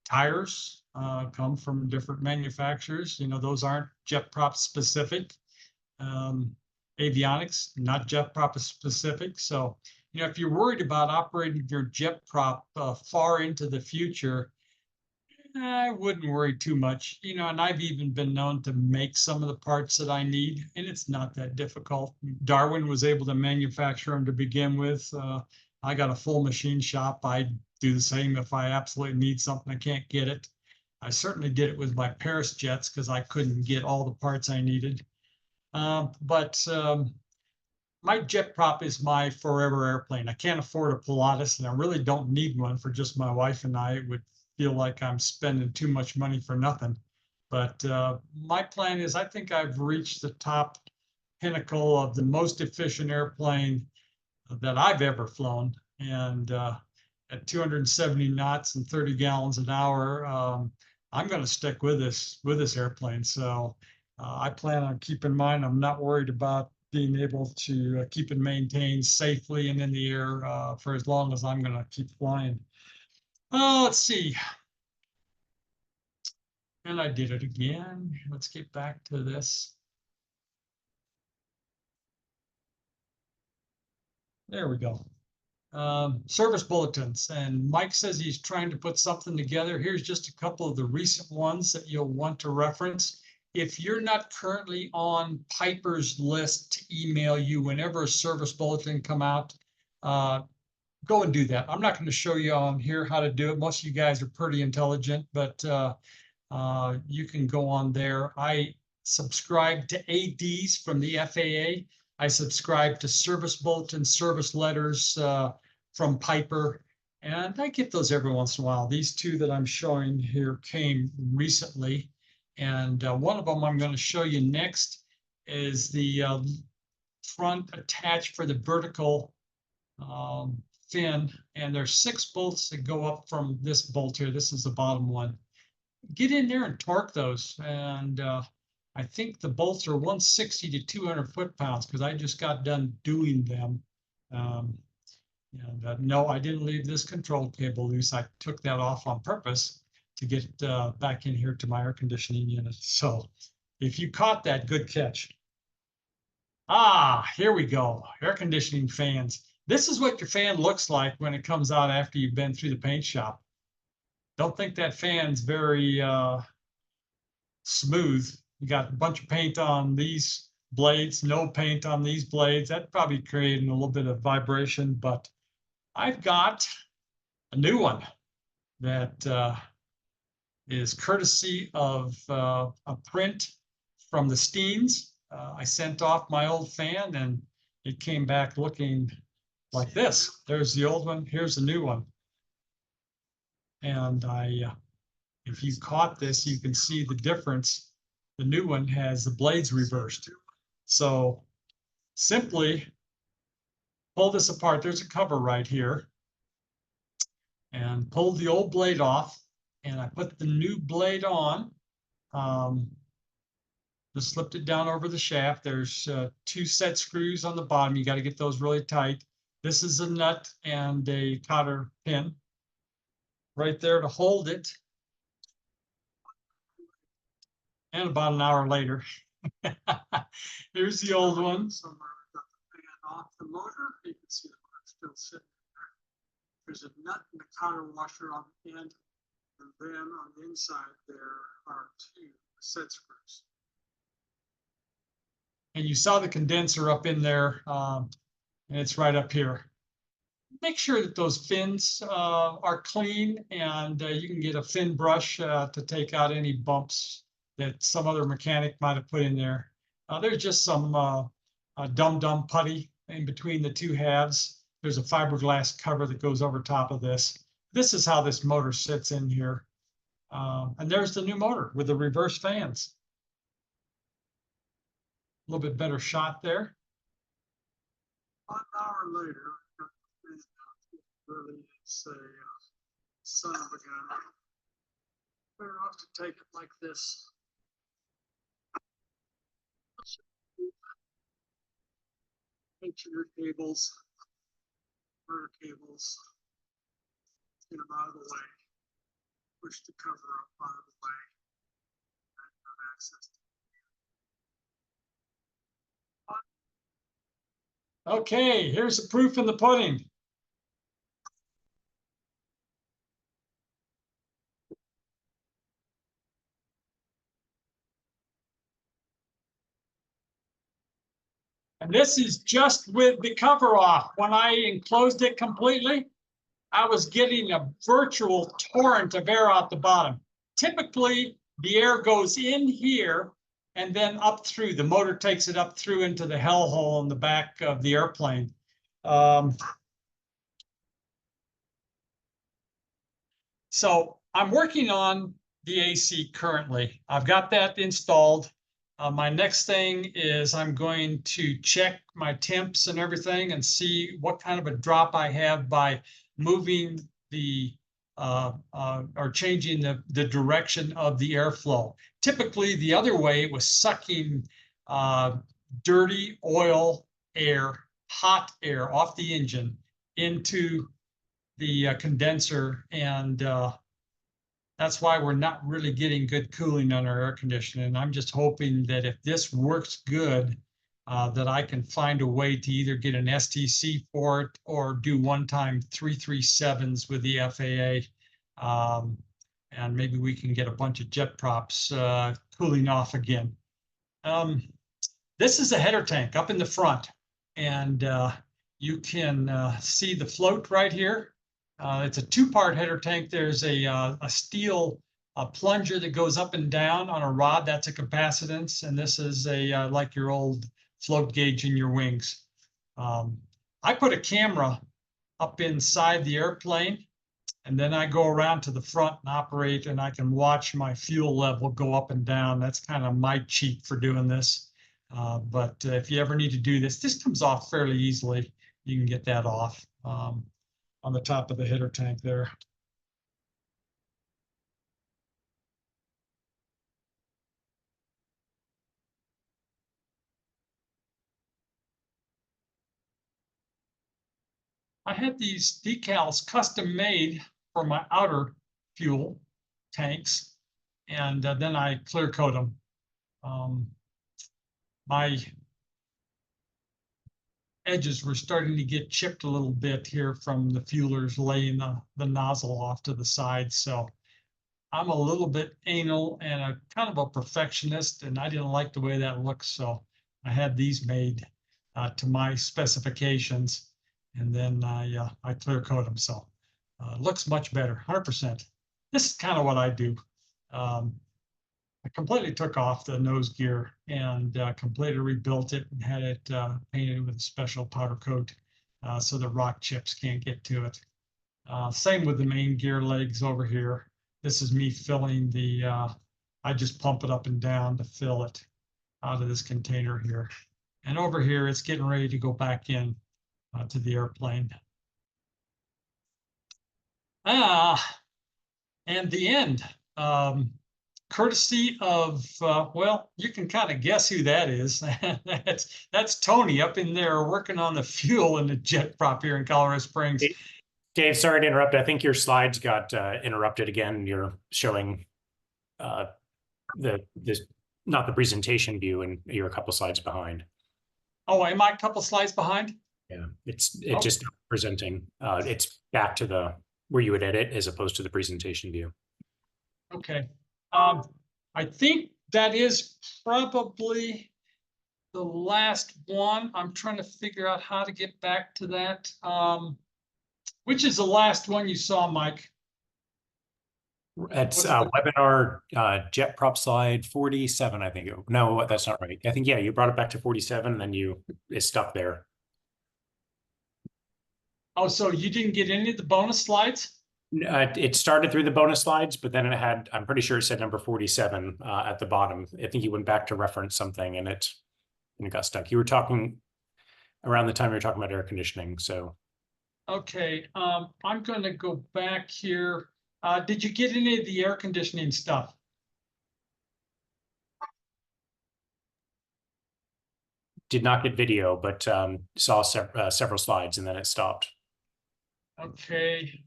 Tires come from different manufacturers. Those aren't JetPROP specific. Avionics, not JetPROP specific. So, if you're worried about operating your JetPROP far into the future, I wouldn't worry too much. And I've even been known to make some of the parts that I need, and it's not that difficult. Darwin was able to manufacture them to begin with. I got a full machine shop. I do the same if I absolutely need something, I can't get it. I certainly did it with my Paris jets because I couldn't get all the parts I needed. But my JetPROP is my forever airplane. I can't afford a Pilatus, and I really don't need one for just my wife and I. It would feel like I'm spending too much money for nothing. But my plan is, I think I've reached the top pinnacle of the most efficient airplane that I've ever flown. And at 270 knots and 30 gallons an hour, I'm going to stick with this airplane. So I plan on keeping in mind, I'm not worried about being able to keep it maintained safely and in the air for as long as I'm going to keep flying. Let's see. And I did it again. Let's get back to this. There we go. Service bulletins. And Mike says he's trying to put something together. Here's just a couple of the recent ones that you'll want to reference. If you're not currently on Piper's list to email you whenever a service bulletin come out, go and do that. I'm not going to show you on here how to do it. Most of you guys are pretty intelligent, but you can go on there. I subscribe to ADs from the FAA. I subscribe to service bulletin, service letters from Piper, and I get those every once in a while. These two that I'm showing here came recently, and one of them I'm going to show you next is the front attached for the vertical fin, and there's 6 bolts that go up from this bolt here. This is the bottom one. Get in there and torque those, and I think the bolts are 160 to 200 foot-pounds because I just got done doing them. No, I didn't leave this control cable loose. I took that off on purpose to get back in here to my air conditioning unit. So if you caught that, good catch. Here we go. Air conditioning fans. This is what your fan looks like when it comes out after you've been through the paint shop. Don't think that fan's very smooth. You got a bunch of paint on these blades, no paint on these blades. That probably creating a little bit of vibration, but I've got a new one that is courtesy of a print from the Steens. I sent off my old fan and it came back looking like this. There's the old one, here's the new one. And if you caught this, you can see the difference The new one has the blades reversed. So simply pull this apart. There's a cover right here. And pull the old blade off. And I put the new blade on. Just slipped it down over the shaft. There's 2 set screws on the bottom. You got to get those really tight. This is a nut and a cotter pin right there to hold it. And about an hour later, here's the old one. Somewhere got the fan off the motor. You can see the motor still sitting there. There's a nut and a cotter washer on the end. And then on the inside, there are 2 set screws. And you saw the condenser up in there, and it's right up here. Make sure that those fins are clean, and you can get a fin brush to take out any bumps that some other mechanic might have put in there. There's just some dum-dum putty in between the 2 halves. There's a fiberglass cover that goes over top of this. This is how this motor sits in here. And there's the new motor with the reverse fans. A little bit better shot there. 1 hour later, really is a son of a gun. Better off to take it like this. Take your cables, burner cables, get them out of the way, push the cover up out of the way, and have access to Okay, here's the proof in the pudding. And this is just with the cover off. When I enclosed it completely, I was getting a virtual torrent of air out the bottom. Typically, the air goes in here and then up through. The motor takes it up through into the hellhole in the back of the airplane. So I'm working on the AC currently. I've got that installed. My next thing is I'm going to check my temps and everything and see what kind of a drop I have by moving the or changing the direction of the airflow. Typically, the other way was sucking dirty oil air, hot air off the engine into the condenser, and that's why we're not really getting good cooling on our air conditioning. I'm just hoping that if this works good, that I can find a way to either get an STC for it or do one-time 337s with the FAA. And maybe we can get a bunch of jet props cooling off again. This is a header tank up in the front, and you can see the float right here. It's a 2-part header tank. There's a steel plunger that goes up and down on a rod. That's a capacitance. And this is a like your old float gauge in your wings. I put a camera up inside the airplane, and then I go around to the front and operate, and I can watch my fuel level go up and down. That's kind of my cheat for doing this. But if you ever need to do this, this comes off fairly easily. You can get that off on the top of the header tank there. I had these decals custom made for my outer fuel tanks, and then I clear coat them. My edges were starting to get chipped a little bit here from the fuelers laying the nozzle off to the side. So I'm a little bit anal and a kind of a perfectionist, and I didn't like the way that looks. So I had these made to my specifications, and then I clear coat them. So it looks much better, 100%. This is kind of what I do. I completely took off the nose gear and completely rebuilt it and had it painted with a special powder coat so the rock chips can't get to it. Same with the main gear legs over here. This is me filling the I just pump it up and down to fill it out of this container here. And over here, it's getting ready to go back in to the airplane. And the end. Courtesy of, well, you can kind of guess who that is. That's Tony up in there working on the fuel in the jet prop here in Colorado Springs. Dave, sorry to interrupt. I think your slides got interrupted again. You're showing not the presentation view, and you're a couple slides behind. Oh, am I a couple slides behind? Yeah, it's just presenting. It's back to where you would edit as opposed to the presentation view. Okay. I think that is probably the last one. I'm trying to figure out how to get back to that. Which is the last one you saw, Mike? It's webinar JetPROP slide 47, I think. No, that's not right. I think, yeah, you brought it back to 47, and then it's stuck there. Oh, so you didn't get any of the bonus slides? It started through the bonus slides, but then it had, I'm pretty sure it said number 47 at the bottom. I think you went back to reference something, and it got stuck. You were talking around the time you were talking about air conditioning, so. Okay, I'm going to go back here. Did you get any of the air conditioning stuff? Did not get video, but saw several slides, and then it stopped. Okay.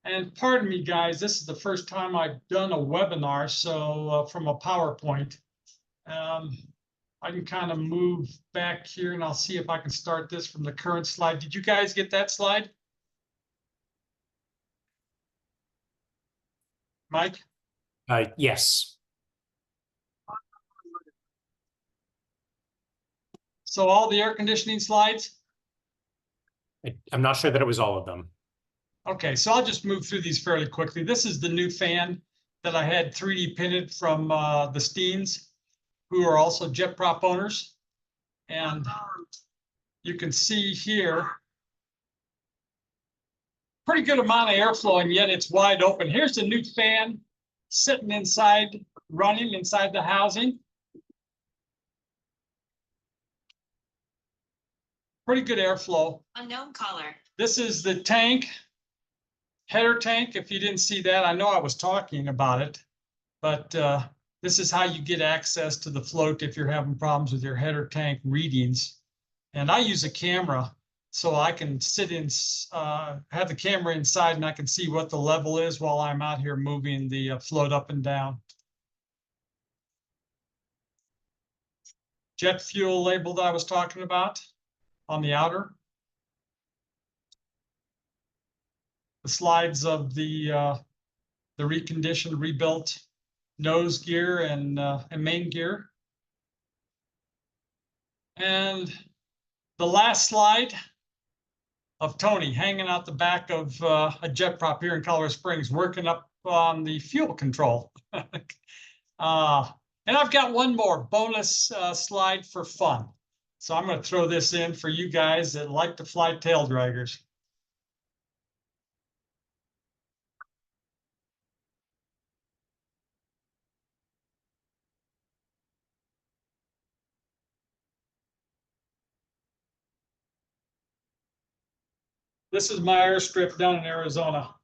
And pardon me, guys, this is the first time I've done a webinar, so from a PowerPoint. I can kind of move back here, and I'll see if I can start this from the current slide. Did you guys get that slide? Mike? Yes. So all the air conditioning slides? I'm not sure that it was all of them. Okay, so I'll just move through these fairly quickly. This is the new fan that I had 3D printed from the Steens, who are also JetPROP owners. And you can see here, pretty good amount of airflow, and yet it's wide open. Here's the new fan sitting inside, running inside the housing. Pretty good airflow. Unknown caller. This is the tank, header tank. If you didn't see that, I know I was talking about it, but this is how you get access to the float if you're having problems with your header tank readings. And I use a camera, so I can sit in, have the camera inside, and I can see what the level is while I'm out here moving the float up and down. Jet fuel label that I was talking about on the outer. The slides of the reconditioned, rebuilt nose gear and main gear. And the last slide of Tony hanging out the back of a JetPROP here in Colorado Springs, working up on the fuel control. And I've got one more bonus slide for fun. So I'm going to throw this in for you guys that like to fly tail draggers. This is my airstrip down in Arizona.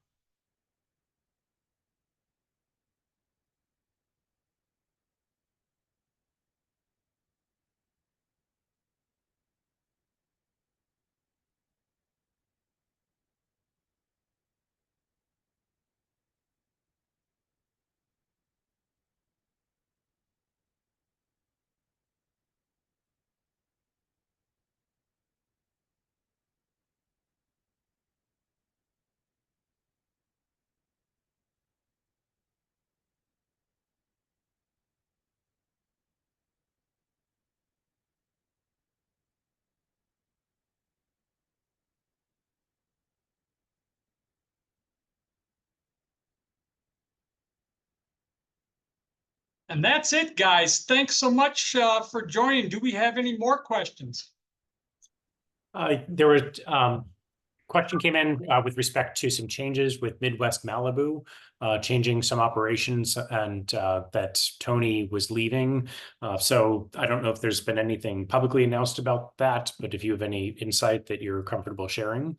And that's it, guys. Thanks so much for joining. Do we have any more questions? There was question came in with respect to some changes with Midwest Malibu. changing some operations and that Tony was leaving. So I don't know if there's been anything publicly announced about that, but if you have any insight that you're comfortable sharing.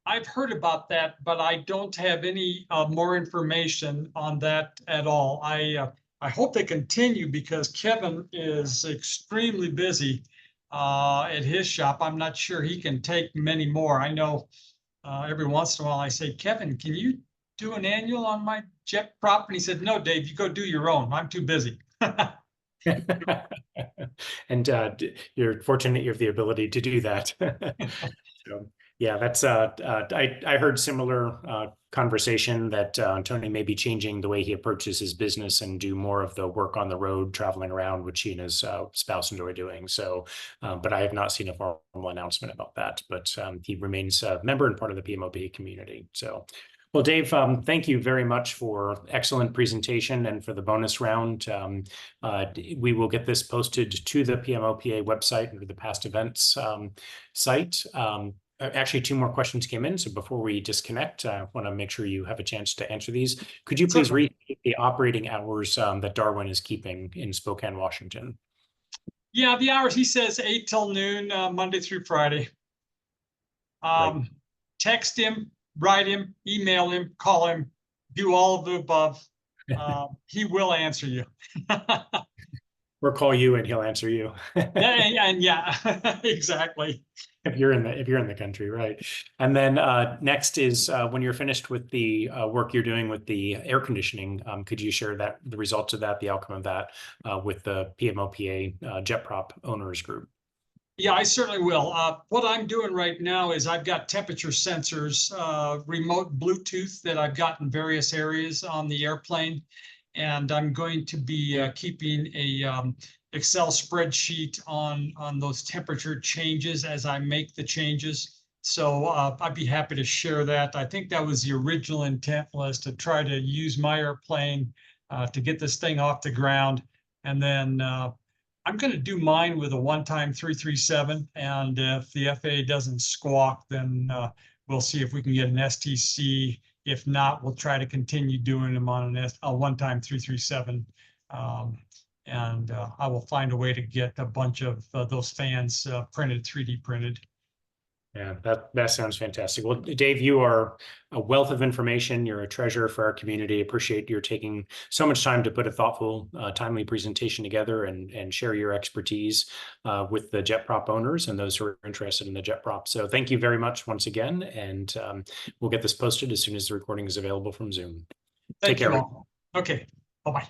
I've heard about that, but I don't have any more information on that at all. I hope they continue because Kevin is extremely busy at his shop. I'm not sure he can take many more. I know every once in a while I say, Kevin, can you do an annual on my JetPROP? And he said, no, Dave, you go do your own. I'm too busy. And you're fortunate you have the ability to do that. So, yeah, that's I heard similar conversation that Tony may be changing the way he approaches his business and do more of the work on the road, traveling around, which he and his spouse enjoy doing. So, but I have not seen a formal announcement about that. But he remains a member and part of the PMOPA community. So. Well, Dave, thank you very much for excellent presentation and for the bonus round. We will get this posted to the PMOPA website under the past events site. Actually, 2 more questions came in. So before we disconnect, I want to make sure you have a chance to answer these. Could you please read the operating hours that Darwin is keeping in Spokane, Washington? Yeah, the hours, he says 8 till noon, Monday through Friday. Text him, write him, email him, call him, do all of the above. He will answer you. Or call you and he'll answer you. Yeah, exactly. If you're in the country, right? And then next is when you're finished with the work you're doing with the air conditioning, could you share the results of that, the outcome of that with the PMOPA JetPROP owners group? Yeah, I certainly will. What I'm doing right now is I've got temperature sensors, remote Bluetooth that I've got in various areas on the airplane. And I'm going to be keeping a Excel spreadsheet on those temperature changes as I make the changes. So I'd be happy to share that. I think that was the original intent, was to try to use my airplane to get this thing off the ground. And then I'm going to do mine with a one-time 337. And if the FAA doesn't squawk, then we'll see if we can get an STC. If not, we'll try to continue doing them on a one-time 337. And I will find a way to get a bunch of those fans printed, 3D printed. Yeah, that sounds fantastic. Well, Dave, you are a wealth of information. You're a treasure for our community. Appreciate your taking so much time to put a thoughtful, timely presentation together and share your expertise with the JetPROP owners and those who are interested in the JetPROP. So thank you very much once again, and we'll get this posted as soon as the recording is available from Zoom. Thank Take care. You all. Okay, bye-bye.